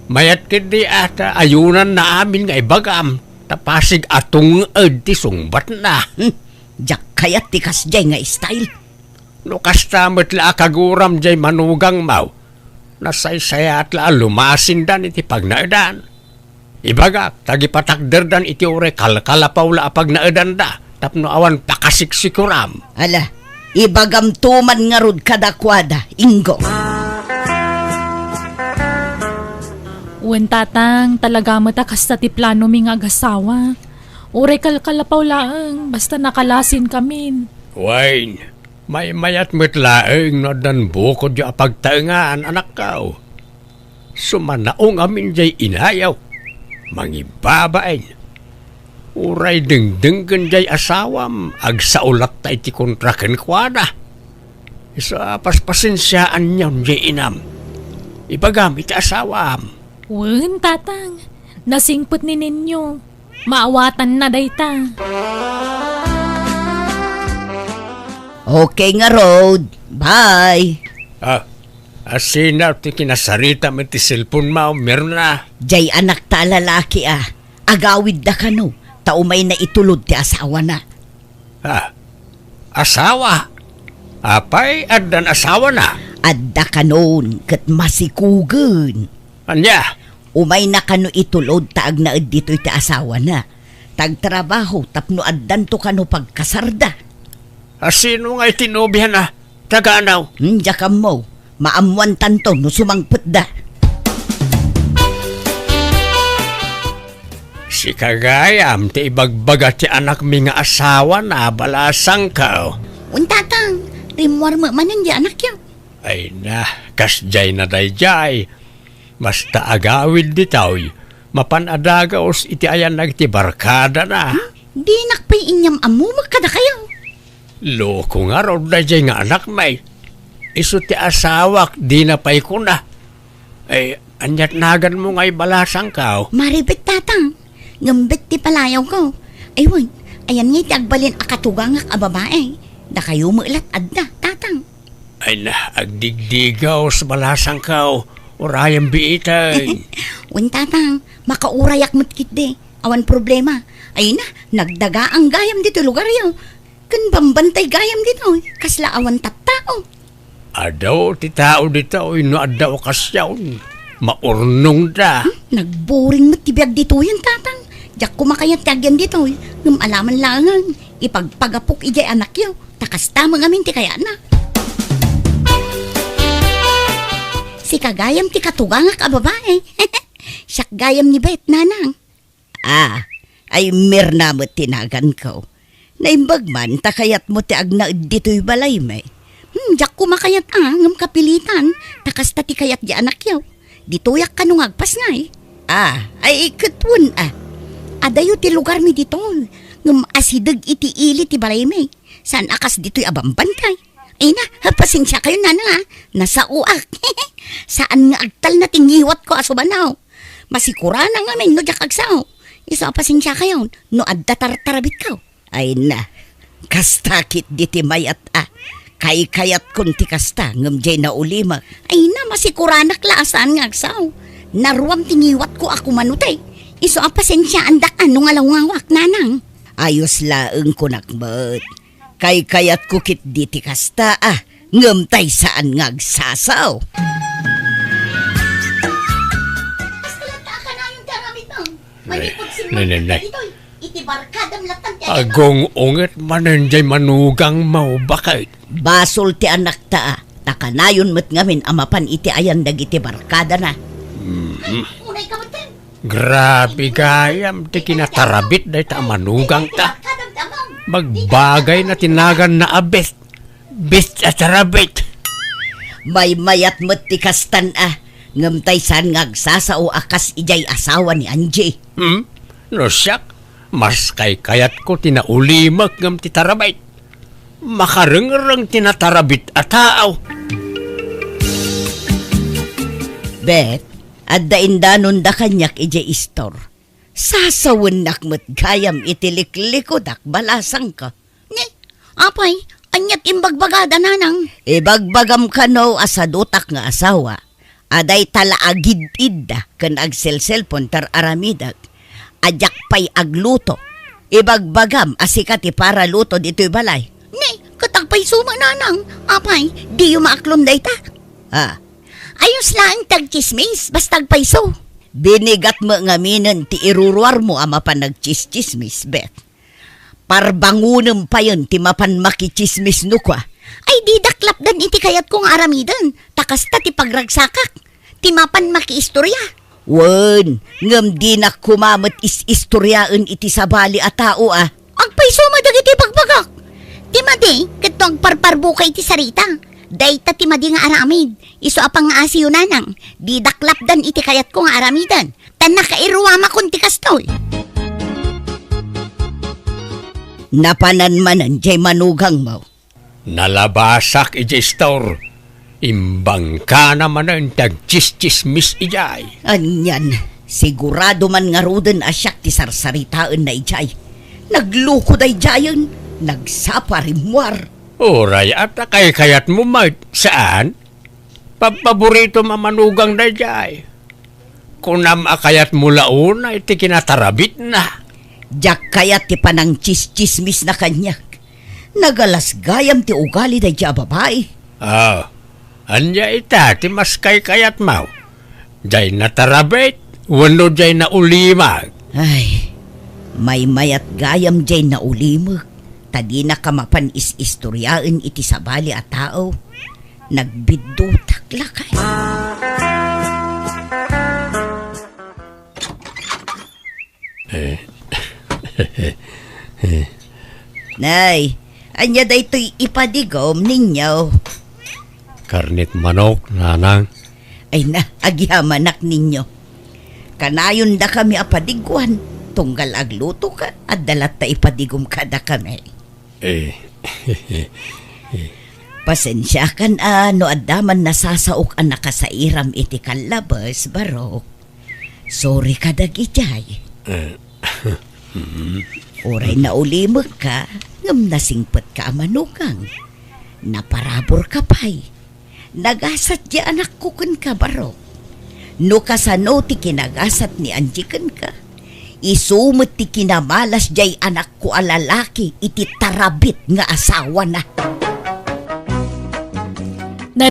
Mayat kidi ata ayunan na amin nga ibagam. Tapasig atong ed ti sungbat na. Jak kayat ti kasjay nga style. No kastamat la akaguram jay manugang mau. Nasaysayat la lumasin dan iti pagnaedan. Ibaga, tagipatakder dan iti ure kalkalapaw la apag naedan da. Tapno awan pakasiksikuram. Ala, ibagam tuman nga rod kadakwada, Ingo. Wen tatang, talaga mo ta kasta ti plano mi nga agasawa. Ure kalkalapaw laang, basta nakalasin kamin. Wayne, may mayat mo't laeng no dan bukod yung apagtaengaan anak kao. Sumanaong amin jay inayaw. Mangibabain. Uray dengdenggan jay asawam. Agsaulat ta iti kontraken kwada. Isa paspasensyaan niyo jay inam. Ipagam iti asawam. Wen tatang, nasingput ni ninyo. Maawatan na dayta. Okay nga Rod. Bye. Asina ti kinasarita mo ti cellphone mo. Meron na. Jay anak ta lalaki agawid da kano. Taumay na itulod ti asawa na. Asawa? Apay, addan asawa na. Adda kanon kat masikugan. Anya? Umay na kano itulod taag na dito iti asawa na. Tagtrabaho tapno addan to kano pagkasarda. Sino nga itinubihan na? Tagaanaw. Jakam mo. Maamuan tanto no sumangput da. Si kagayam ti ibagbaga ti anak mi nga asawa na balasang ka. Untatang, rimwar mo manan di anak yaw. Ay na, kasjay na dayjay. Basta agawid ditaw. Mapanadagaos iti ayan nagtibarkada na. Di nakpay inyam amu magkada kayo. Loko nga raw dayjay nga anak may. Isu ti asawak di na pay ko na. Ay, anyat nagan mo nga'y balasang ka. Maribit tatang, ngambit ti palayaw ko. Aywan, ayan nga itagbalin akatugang ak ababae. Da kayo mulat adda, tatang. Ay na, agdigdigaw sa balasang ka. Urayang biitay. Wen tatang, makaurayak matkit de. Awan problema. Ay na, nagdaga ang gayam dito lugar yaw. Kan bambantay gayam dito, kasla awan tattao. Adaw, ti tao dito, no adaw kasyaw. Maurnong da. Nagboring mo tibiyag dito yan, tatang. Diyak kumakayat tagyan dito. Ngam alaman langan. Ipagpagapok ijay anak yaw. Takas tamang amin ti kaya na. Si kagayam ti katugangak a babae. Siyak gayam ni Bet, nanang. Ay mirna mo tinagan ko. Naimbag man, takayat mo ti agna dito'y balay may. Diyak kumakayat ngam kapilitan. Takas tati kayat di anak yaw. Ditoyak kanong agpas nga Ay ikatun Adayo ti lugar mi dito. Ngam asidag iti ili ti balay may. Saan akas dito'y abambantay. Ay na, pasensya kayo nana Nasa uak. Saan nga agtal na tingiwat ko asubanaw. Masikura na nga may no jak agsaw. Isa pasensya kayo. No adda tartarabit ka. Ay na, kastakit diti mayat Kay-kayat kun ti kasta ngam jay na ulima. Ay na, masikuranak laasan nga agsaw. Naruam tingiwat ko ako manutay. Iso pasensya andak ano nga lawangwak nanang. Ayos laeng ko nakbat. Kay-kayat ko kit diti kasta ngam tay saan ngagsasaw. Nanay. Agong unget mananjay manugang mau bakit. Basol ti anak ta takanayon met ngamin amapan iti ayan dagiti barkada na. Grabe gayam ti kinatarabit day ta manugang ta. Magbagay na tinagan na abet. Bit at tarabit. May mayat met ti kastan ngam tay saan ngagsasao akas ijay asawa ni Angie. No siyak. Mas kay kayat ko tinaulimak ngam ti tarabay. Makarengereng tinatarabit at tao. Bet, at daindanon da kanyak ije istor. Sasawan nakmat gayam itiliklikod balasang ka. Ni, apay, anyat imbagbagada nanang. Ibagbagam ka no asadutak nga asawa. Aday tala agid-id da kan agselselpon tar aramidag. Ajak pay agluto. Ibagbagam asikati para luto dito'y balay. Ni, katagpay suma nanang. Apay, di yung maaklon day ta. Ah, Ayos lang tag-chismis, bastag paiso. binigat mo nga minan ti iruruar mo ama pa nagchis-chismis, Bet. Parbangunam pa yun ti mapan makichismis no kwa. Ay di daklap dan iti kayat kong aramidan. Takasta ti pagragsakak. Ti mapan makiistorya. Wen, ngam di na kumamat is-istoryaan iti sabali a tao ah. Agpaiso madagiti pagbagak. Ti madi, katong parparbuka iti sarita. Dayta ti madi nga aramid. Iso apang nga asiyo nanang. Di daklap dan iti kayat kong aramidan. Tan nakairuwama kun ti kastoy. Napananmanan jay manugang mo. Nalabasak ijay store. Imbang ka naman ang tagchis-chismis ijay. Anyan, sigurado man nga ruden asyak ti sarsaritaan na ijay. Naglukod ay jayon, nagsapa rimwar. Oray at kayat mo mat. Saan? Paborito mamanugang na ijay. Kunam akayat mo laon ay ti kinatarabit na. Jak kayat ti panang chis-chismis na kanyak. Nagalas gayam ti ugali da jay babae. Anya ita ti mas kayat mau. Jay natarabit, wano jay na ulimag. Ay, may mayat gayam jay na ulimag. Tadi na kamapan is-istoryaan iti sabali a tao. Nagbidutak lakay. Nay, anya daytoy ipadigom ninyo. Karnit manok, nanang. Ay na, agyamanak ninyo. Kanayon da kami apadigwan. Tunggal agluto ka at dalat ta ipadigom ka da kami. Pasensya kan no adaman nasasaok ang nakasairam iti kalabas, barok. Sorry ka dagijay. Oray na ulimag ka, ngam nasingpet ka amanugang. Naparabor ka pa'y. Nagasat di anak ko kun ka, barok. No kasano ti kinagasat ni anjikan ka. Isumot ti kinamalas jay anak ko alalaki iti tarabit nga asawa na.